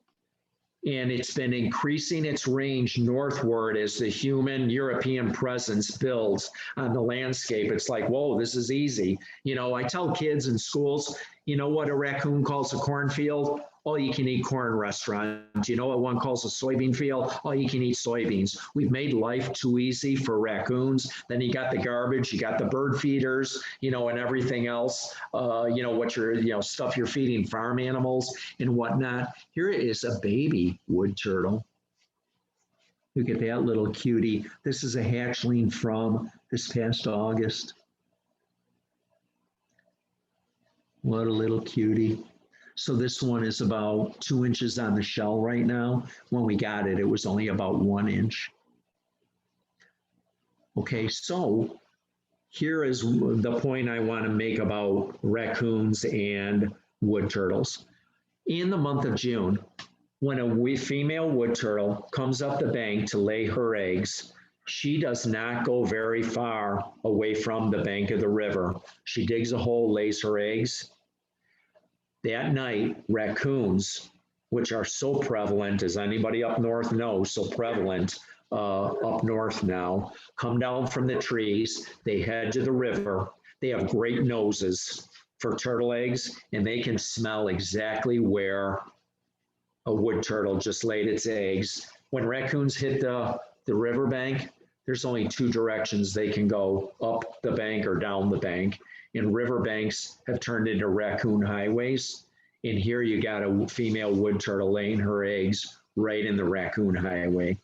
[SPEAKER 1] and it's been increasing its range northward as the human European presence builds on the landscape. It's like, whoa, this is easy. I tell kids in schools, what a raccoon calls a cornfield? All you can eat corn restaurant. You know what one calls a soybean field? All you can eat soybeans. We've made life too easy for raccoons. Then you got the garbage, you got the bird feeders, and everything else, what you're, stuff you're feeding farm animals and whatnot. Here is a baby wood turtle. Look at that little cutie. This is a hatchling from this past August. What a little cutie. So this one is about 2 inches on the shell right now. When we got it, it was only about 1 inch. Okay, so here is the point I want to make about raccoons and wood turtles. In the month of June, when a female wood turtle comes up the bank to lay her eggs, she does not go very far away from the bank of the river. She digs a hole, lays her eggs. That night, raccoons, which are so prevalent, as anybody up north knows, so prevalent, up north now, come down from the trees, they head to the river. They have great noses for turtle eggs, and they can smell exactly where a wood turtle just laid its eggs. When raccoons hit the riverbank, there's only two directions they can go, up the bank or down the bank. And riverbanks have turned into raccoon highways. And here you got a female wood turtle laying her eggs right in the raccoon highway.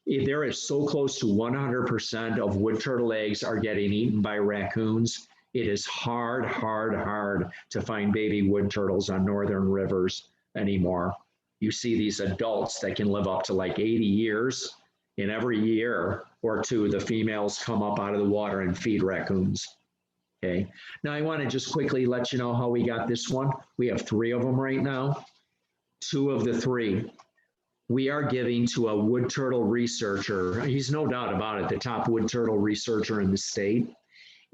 [SPEAKER 1] There is so close to 100% of wood turtle eggs are getting eaten by raccoons. It is hard to find baby wood turtles on northern rivers anymore. You see these adults that can live up to like 80 years, and every year or two, the females come up out of the water and feed raccoons. Okay. Now I want to just quickly let you know how we got this one. We have 3 of them right now. 2 of the 3 we are giving to a wood turtle researcher. He's no doubt about it, the top wood turtle researcher in the state.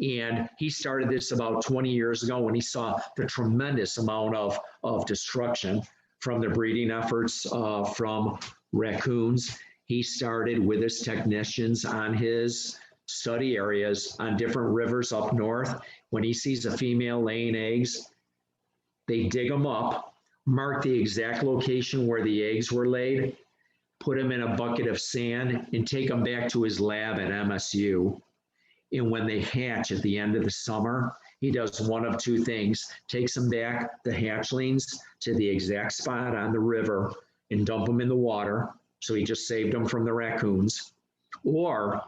[SPEAKER 1] And he started this about 20 years ago when he saw the tremendous amount of destruction from the breeding efforts from raccoons. He started with his technicians on his study areas on different rivers up north. When he sees a female laying eggs, they dig them up, mark the exact location where the eggs were laid, put them in a bucket of sand, and take them back to his lab at MSU. And when they hatch at the end of the summer, he does one of 2 things: takes them back, the hatchlings, to the exact spot on the river and dump them in the water. So he just saved them from the raccoons. Or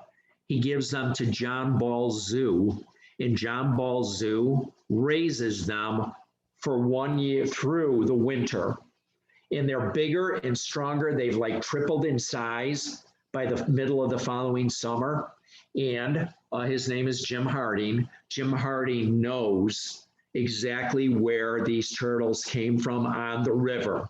[SPEAKER 1] he gives them to John Ball Zoo, and John Ball Zoo raises them for 1 year through the winter. And they're bigger and stronger. They've like tripled in size by the middle of the following summer. And his name is Jim Harding. Jim Harding knows exactly where these turtles came from on the river.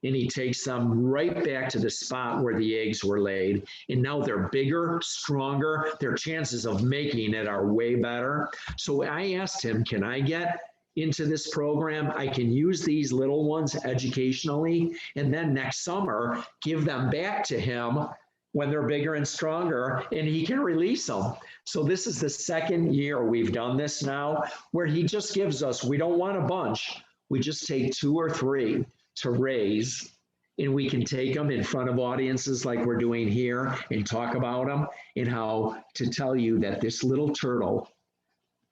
[SPEAKER 1] And he takes them right back to the spot where the eggs were laid. And now they're bigger, stronger. Their chances of making it are way better. So I asked him, can I get into this program? I can use these little ones educationally, and then next summer, give them back to him when they're bigger and stronger, and he can release them. So this is the 2nd year we've done this now, where he just gives us, we don't want a bunch. We just take 2 or 3 to raise, and we can take them in front of audiences like we're doing here and talk about them, and how to tell you that this little turtle,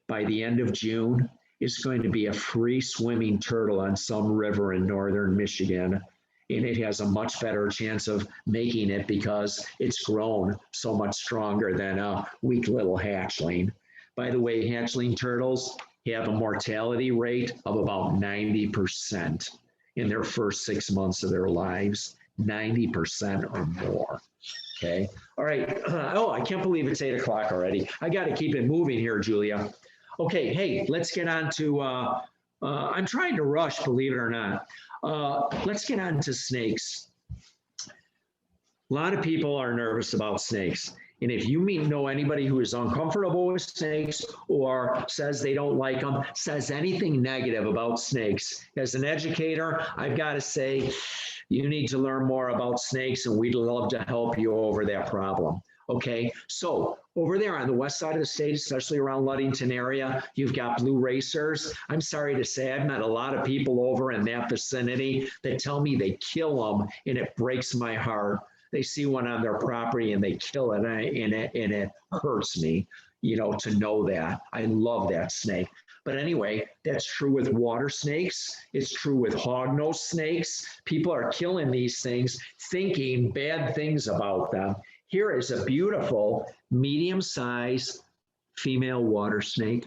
[SPEAKER 1] by the end of June, is going to be a free swimming turtle on some river in northern Michigan. And it has a much better chance of making it because it's grown so much stronger than a weak little hatchling. By the way, hatchling turtles have a mortality rate of about 90% in their first 6 months of their lives, 90% or more. Okay. All right. Oh, I can't believe it's 8 o'clock already. I got to keep it moving here, Julia. Okay. Hey, let's get on to, I'm trying to rush, believe it or not. Let's get on to snakes. A lot of people are nervous about snakes. And if you know anybody who is uncomfortable with snakes or says they don't like them, says anything negative about snakes, as an educator, I've got to say, you need to learn more about snakes, and we'd love to help you over that problem. Okay, so over there on the west side of the state, especially around Ludington area, you've got blue racers. I'm sorry to say, I've met a lot of people over in that vicinity that tell me they kill them, and it breaks my heart. They see one on their property and they kill it, and it hurts me, to know that. I love that snake. But anyway, that's true with water snakes. It's true with hognose snakes. People are killing these things, thinking bad things about them. Here is a beautiful medium-sized female water snake.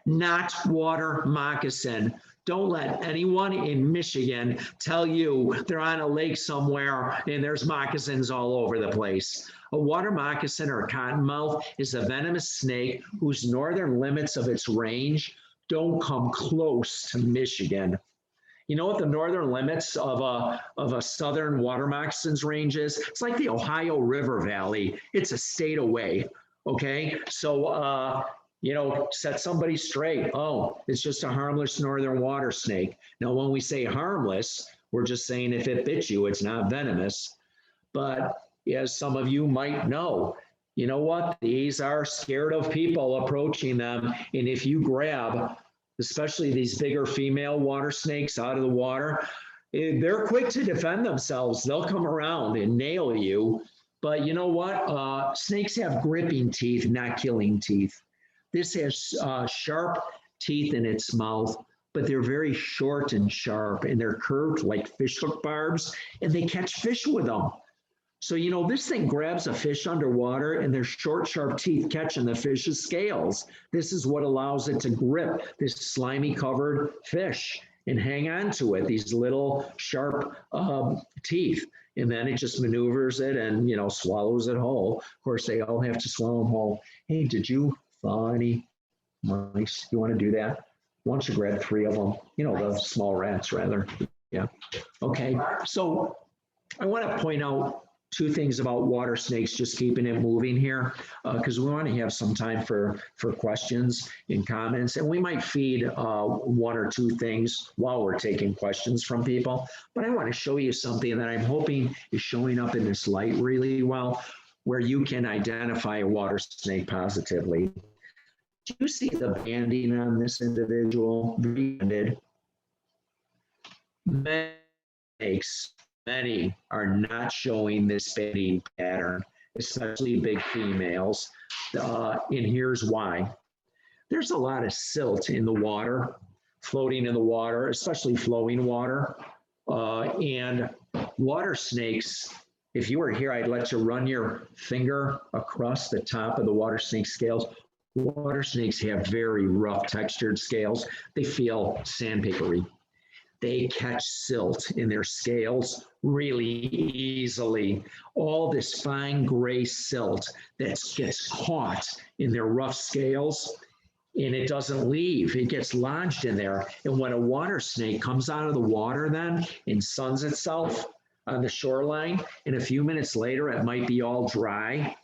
[SPEAKER 1] Not water moccasin. Don't let anyone in Michigan tell you they're on a lake somewhere and there's moccasins all over the place. A water moccasin or cottonmouth is a venomous snake whose northern limits of its range don't come close to Michigan. You know what the northern limits of a southern water moccasin's range is? It's like the Ohio River Valley. It's a state away, okay? So, set somebody straight. Oh, it's just a harmless northern water snake. Now, when we say harmless, we're just saying if it bit you, it's not venomous. But as some of you might know, you know what? These are scared of people approaching them. And if you grab, especially these bigger female water snakes out of the water, they're quick to defend themselves. They'll come around and nail you. But you know what? Snakes have gripping teeth, not killing teeth. This has sharp teeth in its mouth, but they're very short and sharp, and they're curved like fish hook barbs, and they catch fish with them. So, you know, this thing grabs a fish underwater, and their short, sharp teeth catching the fish's scales. This is what allows it to grip this slimy covered fish and hang on to it, these little sharp teeth. And then it just maneuvers it and, you know, swallows it whole. Of course, they all have to swallow them whole. Hey, did you thaw any mice? You want to do that? Why don't you grab 3 of them? You know, the small rats, rather. Yeah. Okay. So I want to point out 2 things about water snakes, just keeping it moving here, because we want to have some time for questions and comments, and we might feed 1 or 2 things while we're taking questions from people. But I want to show you something that I'm hoping is showing up in this light really well, where you can identify a water snake positively. Do you see the banding on this individual? Banded. Many snakes, many are not showing this banding pattern, especially big females. And here's why. There's a lot of silt in the water, floating in the water, especially flowing water. And water snakes, if you were here, I'd let you run your finger across the top of the water snake scales. Water snakes have very rough textured scales. They feel sandpapery. They catch silt in their scales really easily. All this fine gray silt that gets caught in their rough scales, and it doesn't leave. It gets lodged in there. And when a water snake comes out of the water then and suns itself on the shoreline, and a few minutes later it might be all dry,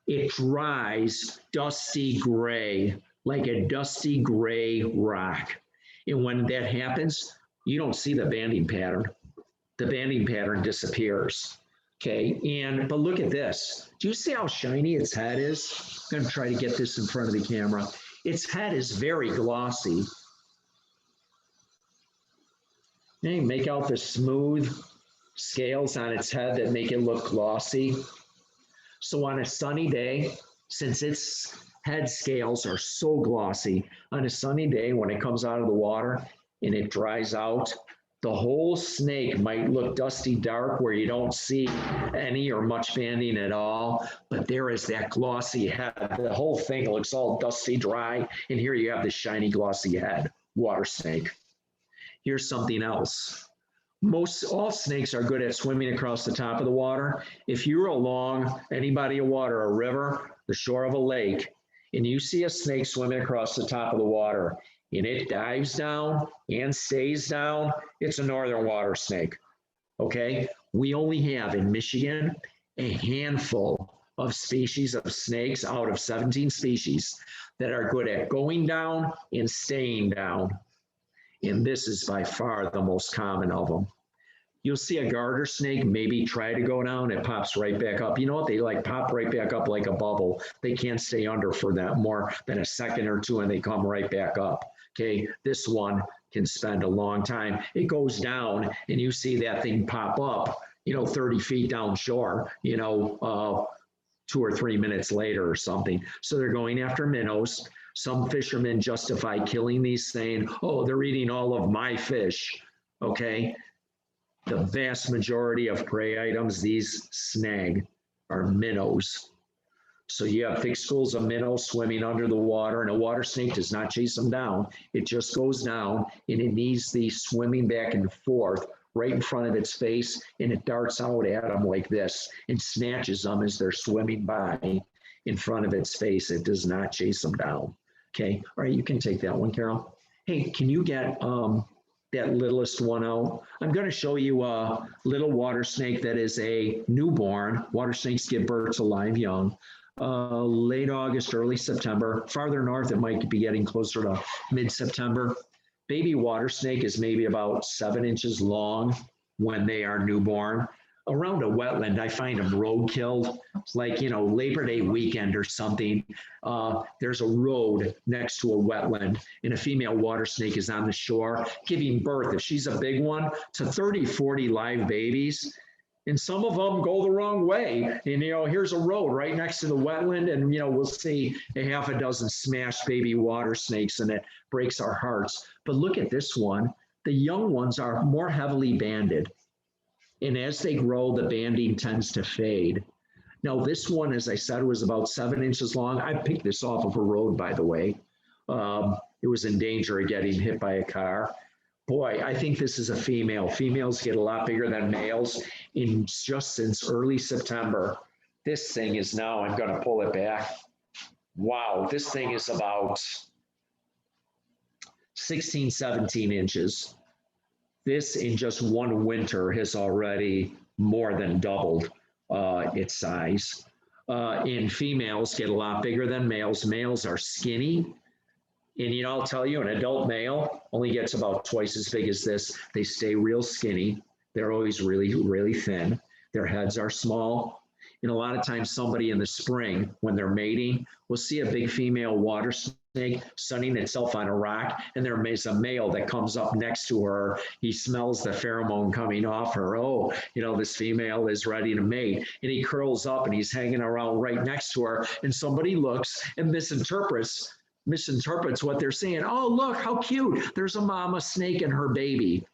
[SPEAKER 1] it dries dusty gray, like a dusty gray rock. And when that happens, you don't see the banding pattern. The banding pattern disappears. Okay, but look at this. Do you see how shiny its head is? I'm gonna try to get this in front of the camera. Its head is very glossy. Okay, make out the smooth scales on its head that make it look glossy. So on a sunny day, since its head scales are so glossy, on a sunny day when it comes out of the water and it dries out, the whole snake might look dusty dark where you don't see any or much banding at all, but there is that glossy head. The whole thing looks all dusty dry, and here you have the shiny glossy head, water snake. Here's something else. All snakes are good at swimming across the top of the water. If you're along any body of water, a river, the shore of a lake, and you see a snake swimming across the top of the water, and it dives down and stays down, it's a northern water snake, okay? We only have in Michigan a handful of species of snakes out of 17 species that are good at going down and staying down. And this is by far the most common of them. You'll see a garter snake maybe try to go down, it pops right back up. You know what? They like pop right back up like a bubble. They can't stay under for that more than a second or two, and they come right back up. Okay, this one can spend a long time. It goes down, and you see that thing pop up, 30 feet down shore, 2 or 3 minutes later or something. So they're going after minnows. Some fishermen justify killing these, saying, oh, they're eating all of my fish, okay? The vast majority of prey items these snag are minnows. So you have thick schools of minnows swimming under the water, and a water snake does not chase them down. It just goes down, and it needs these swimming back and forth right in front of its face, and it darts out at them like this and snatches them as they're swimming by in front of its face. It does not chase them down. Okay, all right, you can take that one, Carol. Hey, can you get that littlest one out? I'm going to show you a little water snake that is a newborn. Water snakes give birth to live young. Late August, early September. Farther north, it might be getting closer to mid-September. Baby water snake is maybe about 7 inches long when they are newborn. around a wetland, I find them road killed, like, you know, Labor Day weekend or something. There's a road next to a wetland and a female water snake is on the shore giving birth, if she's a big one, to 30, 40 live babies. And some of them go the wrong way. And, you know, here's a road right next to the wetland, and, you know, we'll see a half a dozen smashed baby water snakes, and it breaks our hearts. But look at this one. The young ones are more heavily banded. And as they grow, the banding tends to fade. Now, this one, as I said, was about 7 inches long. I picked this off of a road, by the way. It was in danger of getting hit by a car. Boy, I think this is a female. Females get a lot bigger than males in just since early September. This thing is now, I'm going to pull it back. Wow, this thing is about 16, 17 inches. This in just one winter has already more than doubled its size. And females get a lot bigger than males. Males are skinny. And, you know, I'll tell you, an adult male only gets about twice as big as this. They stay real skinny. They're always really, really thin. Their heads are small. And a lot of times somebody in the spring, when they're mating, will see a big female water snake sunning itself on a rock, and there is a male that comes up next to her. He smells the pheromone coming off her. Oh, you know, this female is ready to mate. And he curls up and he's hanging around right next to her. And somebody looks and misinterprets what they're saying. Oh, look, how cute. There's a mama snake and her baby.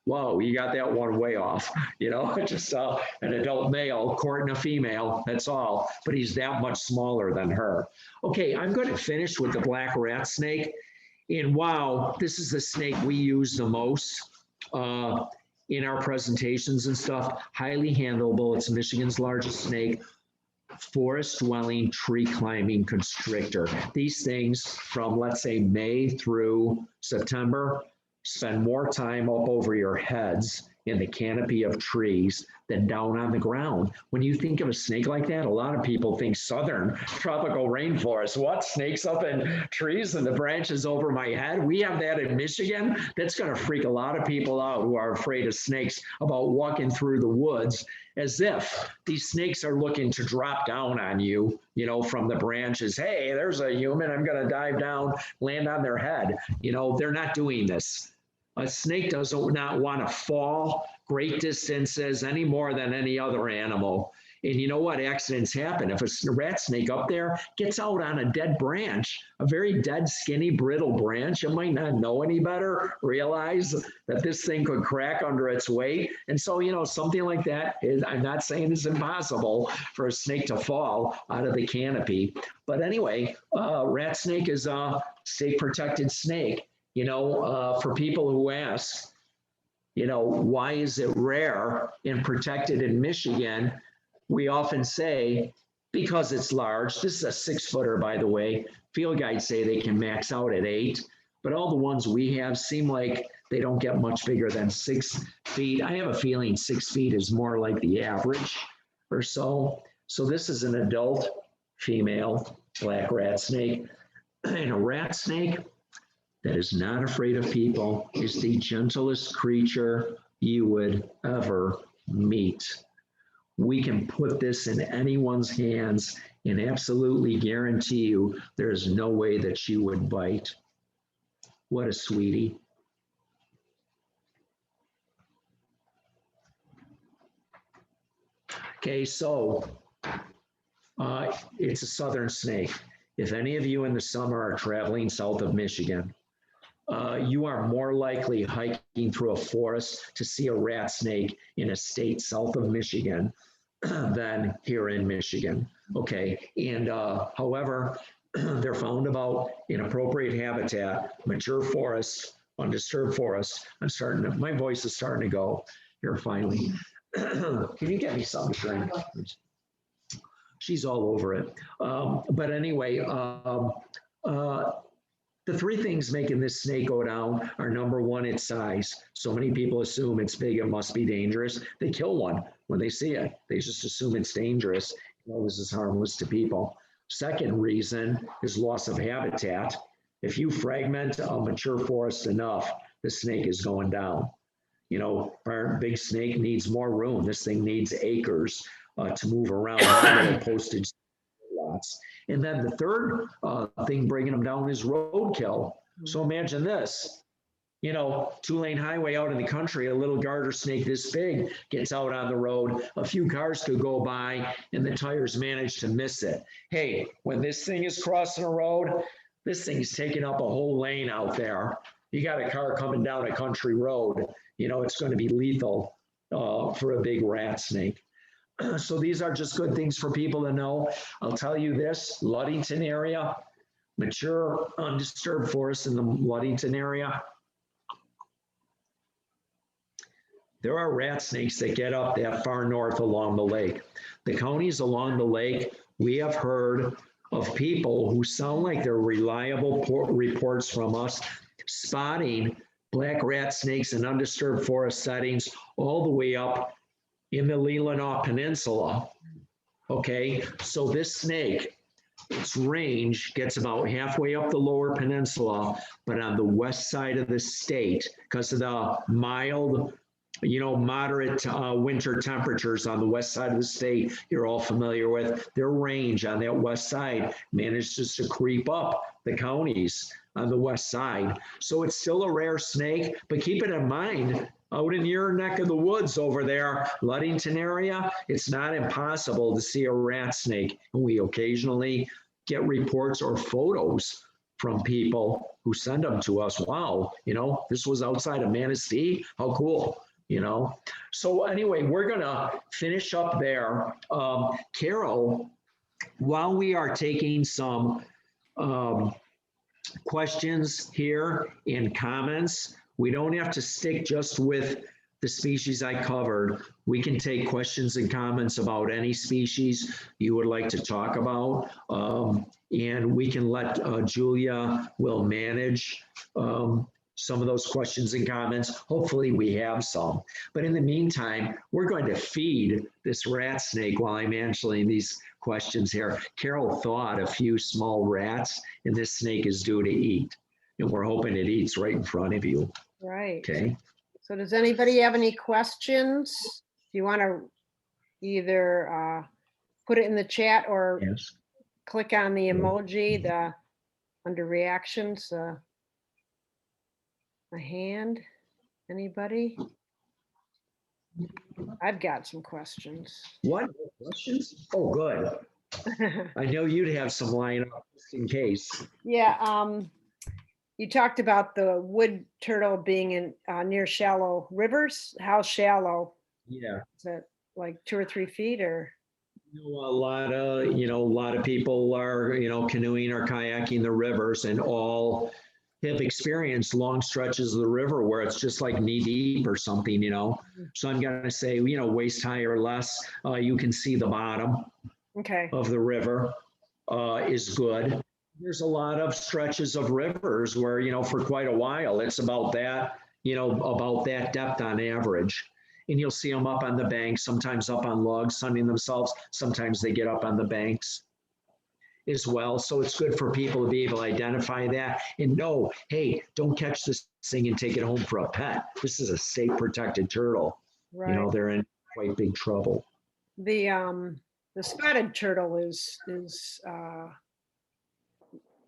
[SPEAKER 1] Whoa, you got that one way off. You know, just an adult male courting a female, that's all. But he's that much smaller than her. Okay, I'm going to finish with the black rat snake. And wow, this is the snake we use the most in our presentations and stuff. Highly handleable. It's Michigan's largest snake. Forest dwelling, tree climbing constrictor. These things from, let's say, May through September spend more time up over your heads in the canopy of trees than down on the ground. When you think of a snake like that, a lot of people think southern tropical rainforest. What, snakes up in trees and the branches over my head? We have that in Michigan. That's going to freak a lot of people out who are afraid of snakes about walking through the woods, as if these snakes are looking to drop down on you, you know, from the branches. Hey, there's a human. I'm going to dive down, land on their head. You know, they're not doing this. A snake does not want to fall great distances any more than any other animal. And you know what? Accidents happen. If a rat snake up there gets out on a dead branch, a very dead, skinny, brittle branch, it might not know any better, realize that this thing could crack under its weight. And so, you know, something like that is, I'm not saying it's impossible for a snake to fall out of the canopy. But anyway, rat snake is a state-protected snake. You know, for people who ask, you know, why is it rare and protected in Michigan? We often say, because it's large. This is a 6-footer, by the way. Field guides say they can max out at 8, but all the ones we have seem like they don't get much bigger than 6 feet. I have a feeling 6 feet is more like the average or so. So this is an adult female black rat snake. And a rat snake that is not afraid of people is the gentlest creature you would ever meet. We can put this in anyone's hands and absolutely guarantee you there's no way that she would bite. What a sweetie. Okay, so it's a southern snake. If any of you in the summer are traveling south of Michigan, you are more likely hiking through a forest to see a rat snake in a state south of Michigan than here in Michigan. Okay, and however, they're found about in appropriate habitat, mature forests, undisturbed forests. My voice is starting to go here finally. Can you get me something to drink? She's all over it. But anyway, the 3 things making this snake go down are, number 1, its size. So many people assume it's big, it must be dangerous. They kill one when they see it. They just assume it's dangerous. Well, this is harmless to people. Second reason is loss of habitat. If you fragment a mature forest enough, the snake is going down. Our big snake needs more room. This thing needs acres to move around, not little postage lots. And then the third thing bringing them down is roadkill. So imagine this, 2-lane highway out in the country, a little garter snake this big gets out on the road, a few cars could go by and the tires manage to miss it. Hey, when this thing is crossing a road, this thing's taking up a whole lane out there. You got a car coming down a country road, it's going to be lethal for a big rat snake. So these are just good things for people to know. I'll tell you this, Ludington area, mature undisturbed forest in the Ludington area, there are rat snakes that get up that far north along the lake. The counties along the lake, we have heard of people who sound like they're reliable reports from us, spotting black rat snakes in undisturbed forest settings all the way up in the Leelanau Peninsula. Okay, so this snake, its range gets about halfway up the lower peninsula, but on the west side of the state, because of the mild, moderate winter temperatures on the west side of the state, you're all familiar with, their range on that west side manages to creep up the counties on the west side. So it's still a rare snake, but keep it in mind, out in your neck of the woods over there, Ludington area, it's not impossible to see a rat snake. And we occasionally get reports or photos from people who send them to us. Wow, this was outside of Manistee. How cool, So anyway, we're going to finish up there. Carol, while we are taking some questions here and comments, we don't have to stick just with the species I covered. We can take questions and comments about any species you would like to talk about. And we can let Julia will manage some of those questions and comments. Hopefully we have some. But in the meantime, we're going to feed this rat snake while I'm answering these questions here. Carol thawed a few small rats, and this snake is due to eat. And we're hoping it eats right in front of you.
[SPEAKER 2] Right.
[SPEAKER 1] Okay.
[SPEAKER 2] So does anybody have any questions? Do you want to either put it in the chat or
[SPEAKER 1] Yes.
[SPEAKER 2] click on the emoji, under reactions, a hand? Anybody? I've got some questions.
[SPEAKER 1] What questions? Oh, good. I know you'd have some lined up just in case.
[SPEAKER 2] Yeah, you talked about the wood turtle being in near shallow rivers. How shallow?
[SPEAKER 1] Yeah.
[SPEAKER 2] Is it like 2 or 3 feet or?
[SPEAKER 1] A lot of people are, canoeing or kayaking the rivers, and all have experienced long stretches of the river where it's just like knee deep or something, So I'm going to say, waist high or less, you can see the bottom of the river is good. There's a lot of stretches of rivers where, for quite a while, it's about that depth on average. And you'll see them up on the banks, sometimes up on logs, sunning themselves. Sometimes they get up on the banks as well. So it's good for people to be able to identify that and know, hey, don't catch this thing and take it home for a pet. This is a state protected turtle.
[SPEAKER 2] Right.
[SPEAKER 1] They're in quite big trouble.
[SPEAKER 2] The spotted turtle is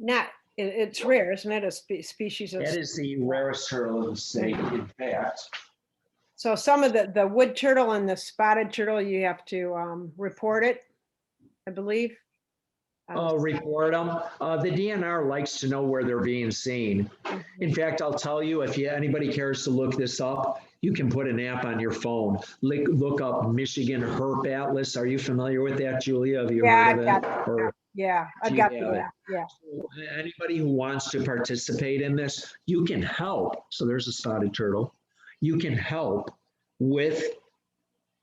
[SPEAKER 2] not, it's rare, isn't it? A species of.
[SPEAKER 1] That is the rarest turtle in the state, in fact.
[SPEAKER 2] So some of the wood turtle and the spotted turtle, you have to report it, I believe.
[SPEAKER 1] Report them. The DNR likes to know where they're being seen. In fact, I'll tell you, if anybody cares to look this up, you can put an app on your phone. Look up Michigan Herp Atlas. Are you familiar with that, Julia? Have you heard of it?
[SPEAKER 2] Yeah, I've got that. Yeah.
[SPEAKER 1] So anybody who wants to participate in this, you can help. So there's a spotted turtle. You can help with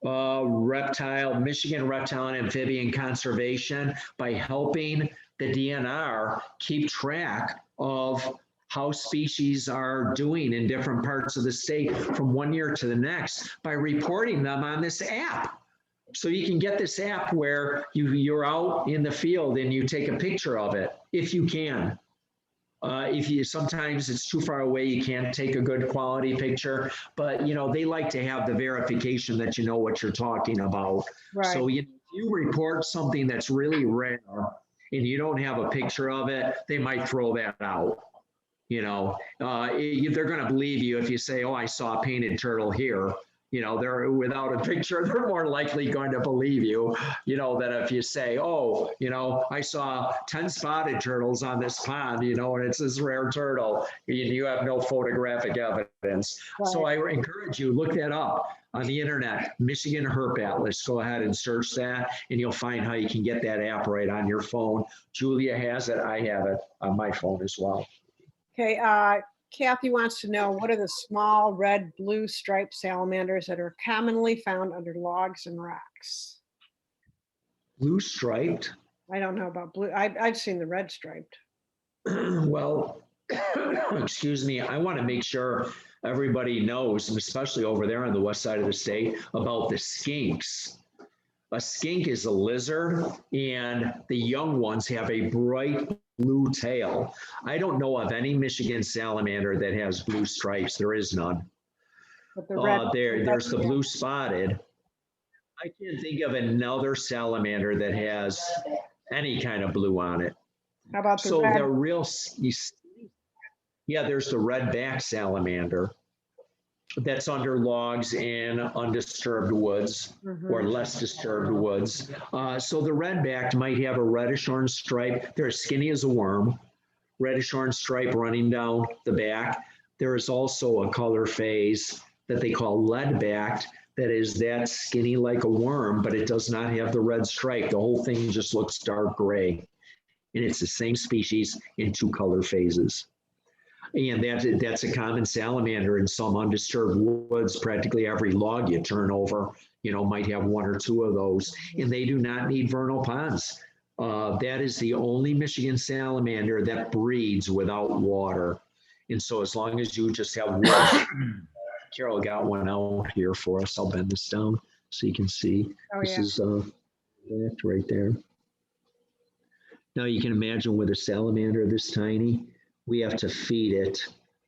[SPEAKER 1] Michigan Reptile and Amphibian Conservation by helping the DNR keep track of how species are doing in different parts of the state from one year to the next by reporting them on this app. So you can get this app where you're out in the field and you take a picture of it, if you can. Sometimes it's too far away, you can't take a good quality picture, but they like to have the verification that you know what you're talking about.
[SPEAKER 2] Right.
[SPEAKER 1] So if you report something that's really rare and you don't have a picture of it, they might throw that out. They're going to believe you if you say, "Oh, I saw a painted turtle here." They're without a picture, they're more likely going to believe you, than if you say, "Oh, I saw 10 spotted turtles on this pond, and it's this rare turtle." You have no photographic evidence.
[SPEAKER 2] Right.
[SPEAKER 1] So I encourage you, look that up on the internet, Michigan Herp Atlas. Go ahead and search that, and you'll find how you can get that app right on your phone. Julia has it. I have it on my phone as well.
[SPEAKER 2] Okay, Kathy wants to know, what are the small red, blue striped salamanders that are commonly found under logs and rocks?
[SPEAKER 1] Blue striped?
[SPEAKER 2] I don't know about blue. I've seen the red striped.
[SPEAKER 1] Well, excuse me, I want to make sure everybody knows, and especially over there on the west side of the state, about the skinks. A skink is a lizard, and the young ones have a bright blue tail. I don't know of any Michigan salamander that has blue stripes. There is none.
[SPEAKER 2] But the red,
[SPEAKER 1] there's the blue spotted. I can't think of another salamander that has any kind of blue on it.
[SPEAKER 2] How about the
[SPEAKER 1] So
[SPEAKER 2] red?
[SPEAKER 1] they're real, yeah, there's the red-backed salamander that's under logs in undisturbed woods or less disturbed woods. So the red-backed might have a reddish-orange stripe. They're as skinny as a worm, reddish-orange stripe running down the back. There is also a color phase that they call lead-backed that is that skinny like a worm, but it does not have the red stripe. The whole thing just looks dark gray. And it's the same species in two color phases. And that's a common salamander in some undisturbed woods. Practically every log you turn over, might have one or two of those. And they do not need vernal ponds. That is the only Michigan salamander that breeds without water. And so as long as you just have water, Carol got one out here for us. I'll bend this down so you can see.
[SPEAKER 2] Oh,
[SPEAKER 1] this
[SPEAKER 2] yeah.
[SPEAKER 1] is right there. Now you can imagine with a salamander this tiny, we have to feed it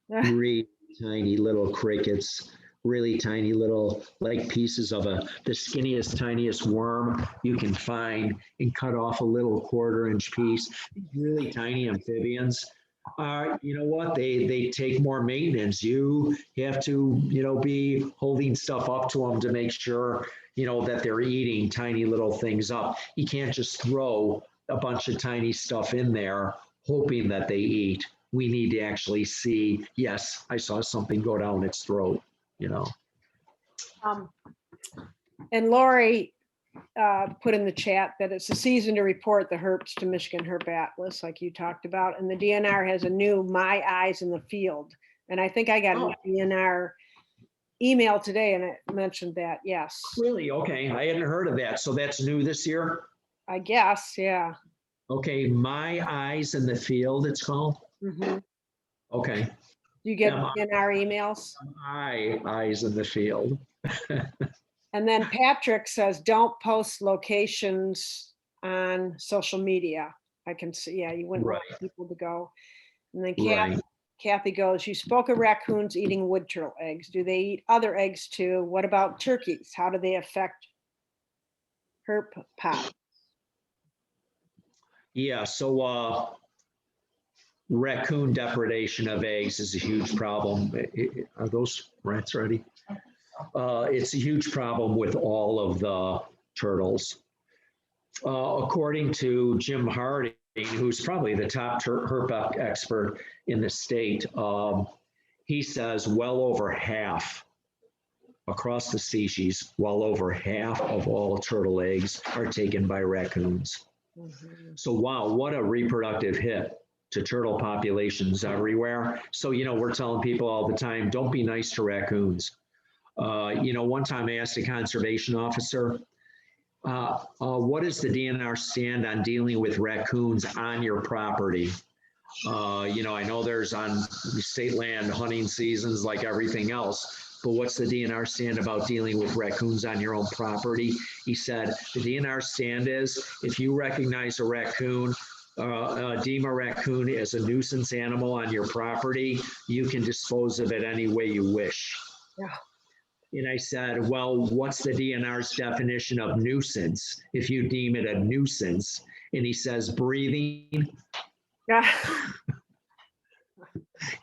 [SPEAKER 1] really tiny little crickets, really tiny little like pieces of the skinniest, tiniest worm you can find and cut off a little 1/4-inch piece. These really tiny amphibians are, they take more maintenance. You have to, be holding stuff up to them to make sure, that they're eating tiny little things up. You can't just throw a bunch of tiny stuff in there hoping that they eat. We need to actually see, yes, I saw something go down its throat,
[SPEAKER 2] And Lori put in the chat that it's the season to report the herps to Michigan Herp Atlas, like you talked about. And the DNR has a new My Eyes in the Field. And I think I got a DNR email today and it mentioned that, yes.
[SPEAKER 1] Really? Okay. I hadn't heard of that. So that's new this year?
[SPEAKER 2] I guess, yeah.
[SPEAKER 1] Okay. My Eyes in the Field, it's called? Okay.
[SPEAKER 2] You get DNR emails?
[SPEAKER 1] My Eyes in the Field.
[SPEAKER 2] And then Patrick says, don't post locations on social media. I can see, yeah, you wouldn't want people to go. And then Kathy goes, you spoke of raccoons eating wood turtle eggs. Do they eat other eggs too? What about turkeys? How do they affect herp pods?
[SPEAKER 1] Yeah, so raccoon depredation of eggs is a huge problem. Are those rats ready? It's a huge problem with all of the turtles. According to Jim Harding, who's probably the top herp expert in the state, he says well over half across the species, well over half of all turtle eggs are taken by raccoons. So wow, what a reproductive hit to turtle populations everywhere. So, we're telling people all the time, don't be nice to raccoons. One time I asked a conservation officer, what is the DNR stand on dealing with raccoons on your property? I know there's on state land hunting seasons like everything else, but what's the DNR stand about dealing with raccoons on your own property? He said, the DNR stand is if you recognize a raccoon deem a raccoon as a nuisance animal on your property, you can dispose of it any way you wish.
[SPEAKER 2] Yeah.
[SPEAKER 1] And I said, well, what's the DNR's definition of nuisance if you deem it a nuisance? And he says, breathing.
[SPEAKER 2] Yeah.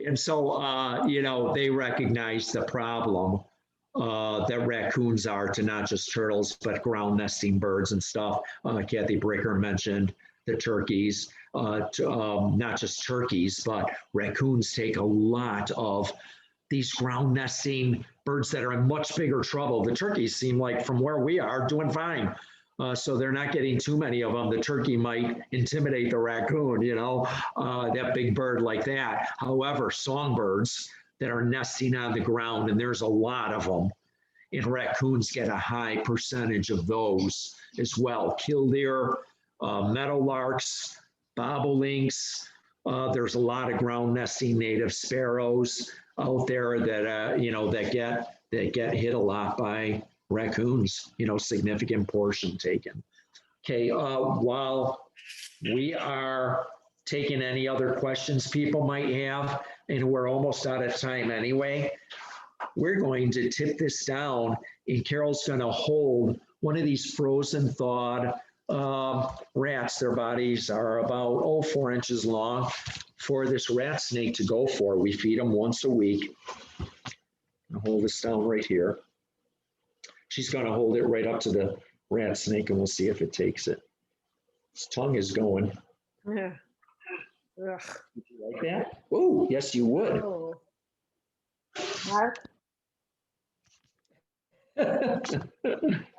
[SPEAKER 1] And so, you know, they recognize the problem that raccoons are to not just turtles, but ground nesting birds and stuff. Kathy Bricker mentioned the turkeys, not just turkeys, but raccoons take a lot of these ground nesting birds that are in much bigger trouble. The turkeys seem like from where we are doing fine. So they're not getting too many of them. The turkey might intimidate the raccoon, you know, that big bird like that. However, songbirds that are nesting on the ground, and there's a lot of them, and raccoons get a high percentage of those as well. Killdeer, meadowlarks, bobolinks. There's a lot of ground nesting native sparrows out there that you know that get hit a lot by raccoons. You know, significant portion taken. Okay, while we are taking any other questions people might have, and we're almost out of time anyway, we're going to tip this down, and Carol's going to hold one of these frozen thawed rats. Their bodies are about 4 inches long for this rat snake to go for. We feed them once a week. I'll hold this down right here. She's going to hold it right up to the rat snake, and we'll see if it takes it. Its tongue is going.
[SPEAKER 2] Yeah. Ugh.
[SPEAKER 1] Would you like that? Oh, yes, you would.
[SPEAKER 2] Oh. Mark,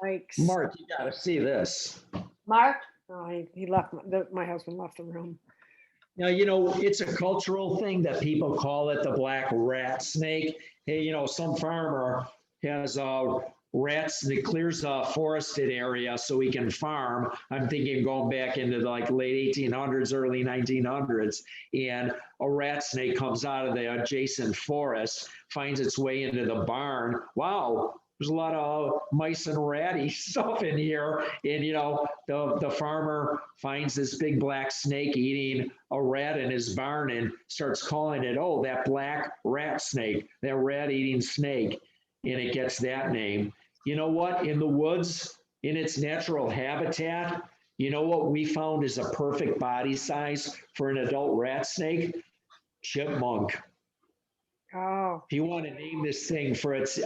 [SPEAKER 2] likes.
[SPEAKER 1] Mark, you got to see this.
[SPEAKER 2] Mark? Oh, he left. My husband left the room.
[SPEAKER 1] Now, you know, it's a cultural thing that people call it the black rat snake. Hey, you know, some farmer has rats that clears a forested area so he can farm. I'm thinking going back into the like late 1800s, early 1900s, and a rat snake comes out of the adjacent forest, finds its way into the barn. Wow, there's a lot of mice and ratty stuff in here. And, you know, the farmer finds this big black snake eating a rat in his barn and starts calling it, oh, that black rat snake, that rat eating snake. And it gets that name. You know what? In the woods, in its natural habitat, you know what we found is a perfect body size for an adult rat snake? Chipmunk.
[SPEAKER 2] Oh.
[SPEAKER 1] If you want to name this thing for its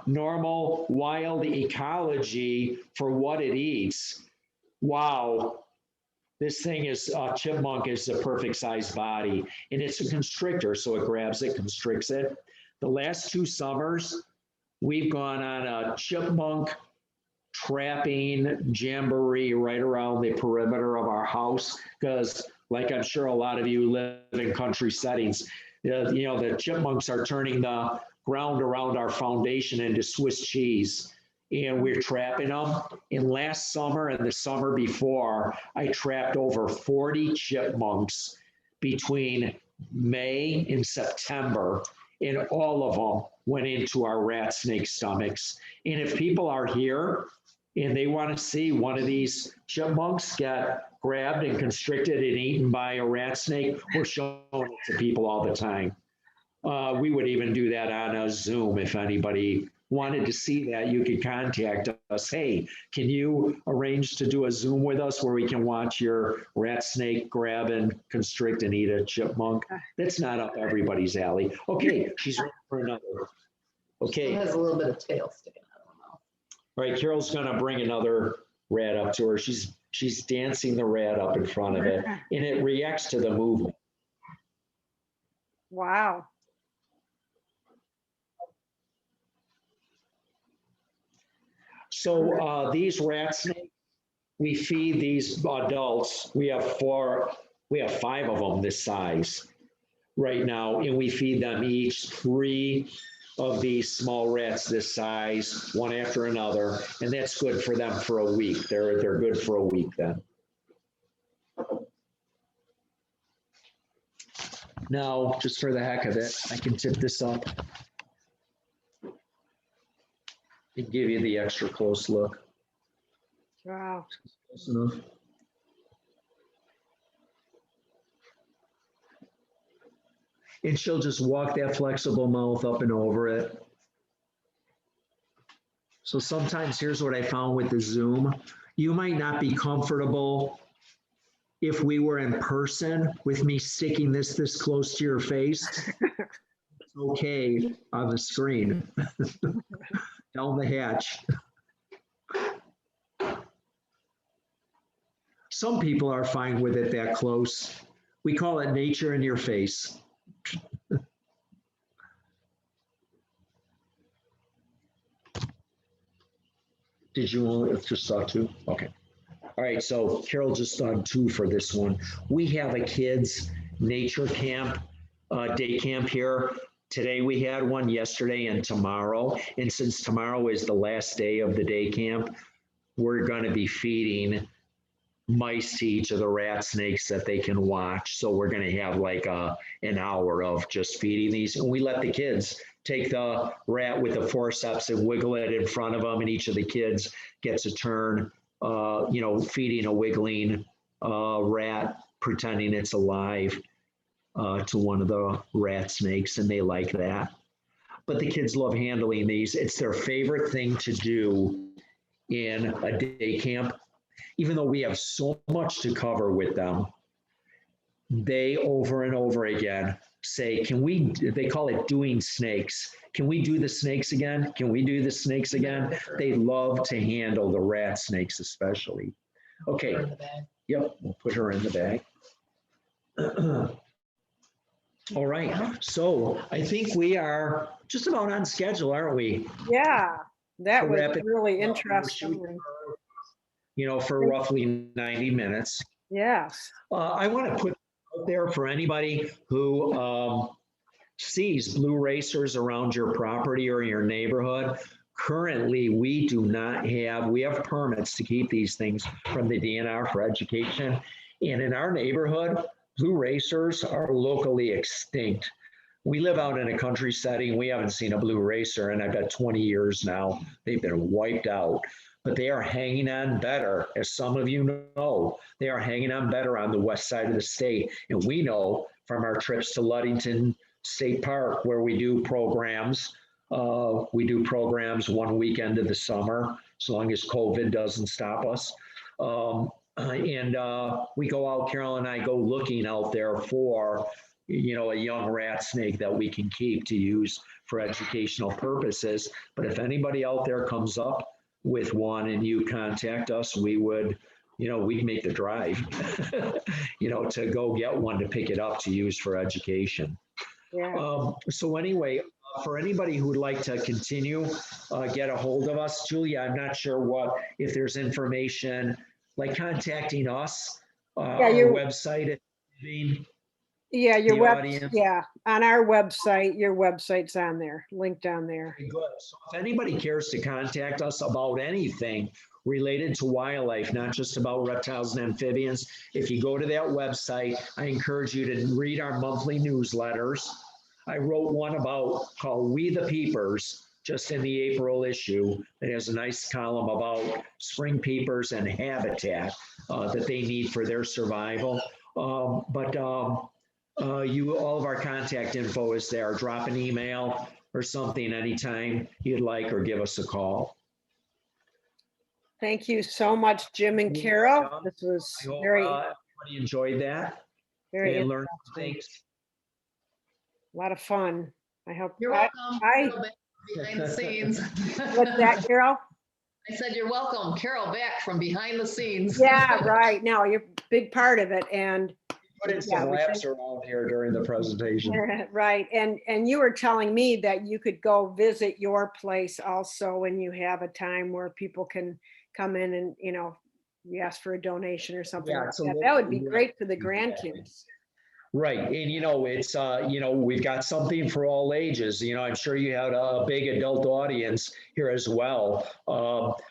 [SPEAKER 1] normal wild ecology for what it eats, wow, this thing is, chipmunk is the perfect size body. And it's a constrictor, so it grabs it, constricts it. The last 2 summers, we've gone on a chipmunk trapping jamboree right around the perimeter of our house because, like I'm sure a lot of you live in country settings, you know, the chipmunks are turning the ground around our foundation into Swiss cheese, and we're trapping them. And last summer and the summer before, I trapped over 40 chipmunks between May and September, and all of them went into our rat snake stomachs. And if people are here and they want to see one of these chipmunks get grabbed and constricted and eaten by a rat snake, we're showing it to people all the time. We would even do that on a Zoom. If anybody wanted to see that, you could contact us. Hey, can you arrange to do a Zoom with us where we can watch your rat snake grab and constrict and eat a chipmunk? That's not up everybody's alley. Okay, she's ready for another. Okay.
[SPEAKER 3] It has a little bit of tail sticking out of the mouth.
[SPEAKER 1] All right, Carol's gonna bring another rat up to her. She's dancing the rat up in front of it, and it reacts to the movement.
[SPEAKER 2] Wow.
[SPEAKER 1] So these rat snakes, we feed these adults. We have 5 of them this size right now, and we feed them each 3 of these small rats this size, one after another, and that's good for them for a week. They're good for a week then. Now, just for the heck of it, I can tip this up and give you the extra close look.
[SPEAKER 2] Wow.
[SPEAKER 1] Close enough. And she'll just walk that flexible mouth up and over it. So sometimes here's what I found with the Zoom. You might not be comfortable if we were in person with me sticking this close to your face. It's okay on the screen. Down the hatch. Some people are fine with it that close. We call it nature in your face. Did you just saw two? Okay. All right, so Carol just done two for this one. We have a kids nature camp, day camp here. Today we had one, yesterday and tomorrow. And since tomorrow is the last day of the day camp, we're going to be feeding mice to each of the rat snakes that they can watch. So we're going to have like an hour of just feeding these. And we let the kids take the rat with the forceps and wiggle it in front of them. And each of the kids gets a turn, feeding a wiggling rat, pretending it's alive to one of the rat snakes. And they like that. But the kids love handling these. It's their favorite thing to do in a day camp. Even though we have so much to cover with them, they over and over again say, they call it doing snakes. Can we do the snakes again? Can we do the snakes again? They love to handle the rat snakes, especially. Okay. Yep, we'll put her in the bag. All right. So I think we are just about on schedule, aren't we?
[SPEAKER 2] Yeah, that
[SPEAKER 1] To
[SPEAKER 2] was
[SPEAKER 1] wrap it
[SPEAKER 2] really
[SPEAKER 1] up,
[SPEAKER 2] interesting.
[SPEAKER 1] for roughly 90 minutes.
[SPEAKER 2] Yes.
[SPEAKER 1] I want to put out there for anybody who sees blue racers around your property or your neighborhood. Currently, we have permits to keep these things from the DNR for education. And in our neighborhood, blue racers are locally extinct. We live out in a country setting. We haven't seen a blue racer in, I bet, 20 years now. They've been wiped out. But they are hanging on better, as some of you know. They are hanging on better on the west side of the state. And we know from our trips to Ludington State Park, where we do programs. We do programs one weekend of the summer, as long as COVID doesn't stop us. We go out, Carol and I go looking out there for, a young rat snake that we can keep to use for educational purposes. But if anybody out there comes up with one and you contact us, we would, we'd make the drive, to go get one to pick it up to use for education.
[SPEAKER 2] Yeah.
[SPEAKER 1] So anyway, for anybody who would like to continue, get a hold of us, Julia, I'm not sure if there's information like contacting us, our website.
[SPEAKER 2] Yeah, your
[SPEAKER 1] audience.
[SPEAKER 2] Yeah, on our website, your website's on there, linked on there.
[SPEAKER 1] Very good. So if anybody cares to contact us about anything related to wildlife, not just about reptiles and amphibians, if you go to that website, I encourage you to read our monthly newsletters. I wrote one called We the Peepers, just in the April issue. It has a nice column about spring peepers and habitat that they need for their survival. All of our contact info is there. Drop an email or something anytime you'd like, or give us a call.
[SPEAKER 2] Thank you so much, Jim and Carol. This was very
[SPEAKER 1] everybody enjoyed that.
[SPEAKER 2] Very
[SPEAKER 1] and learned things.
[SPEAKER 2] A lot of fun. I hope
[SPEAKER 3] you're welcome. Behind the scenes.
[SPEAKER 2] What's that, Carol?
[SPEAKER 3] I said you're welcome, Carol, back from behind the scenes.
[SPEAKER 2] Yeah, right. No, you're a big part of it, and
[SPEAKER 1] put in some laps around here during the presentation.
[SPEAKER 2] Right, and you were telling me that you could go visit your place also when you have a time where people can come in and you ask for a donation or something like that. That would be great for the grandkids.
[SPEAKER 1] Right. And, it's, we've got something for all ages. I'm sure you had a big adult audience here as well.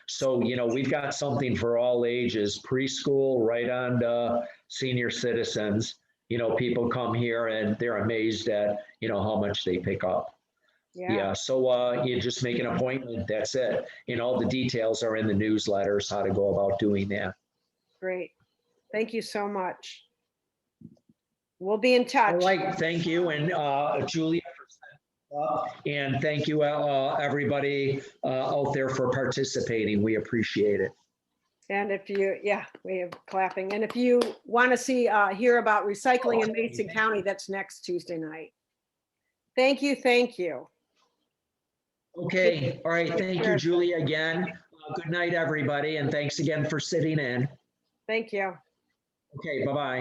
[SPEAKER 1] So, we've got something for all ages, preschool, right on to senior citizens. People come here and they're amazed at, how much they pick up. Yeah. So you just make an appointment. That's it. And all the details are in the newsletters, how to go about doing that.
[SPEAKER 2] Great. Thank you so much. We'll be in
[SPEAKER 1] All
[SPEAKER 2] touch.
[SPEAKER 1] right, thank you, and Julia, and thank you, everybody out there for participating. We appreciate it.
[SPEAKER 2] And if you, yeah, we have clapping. And if you want to see, hear about recycling in Mason County, that's next Tuesday night. Thank you, thank you.
[SPEAKER 1] Okay, all right, thank you, Julia, again. Good night, everybody, and thanks again for sitting in.
[SPEAKER 2] Thank you.
[SPEAKER 1] Okay, bye-bye.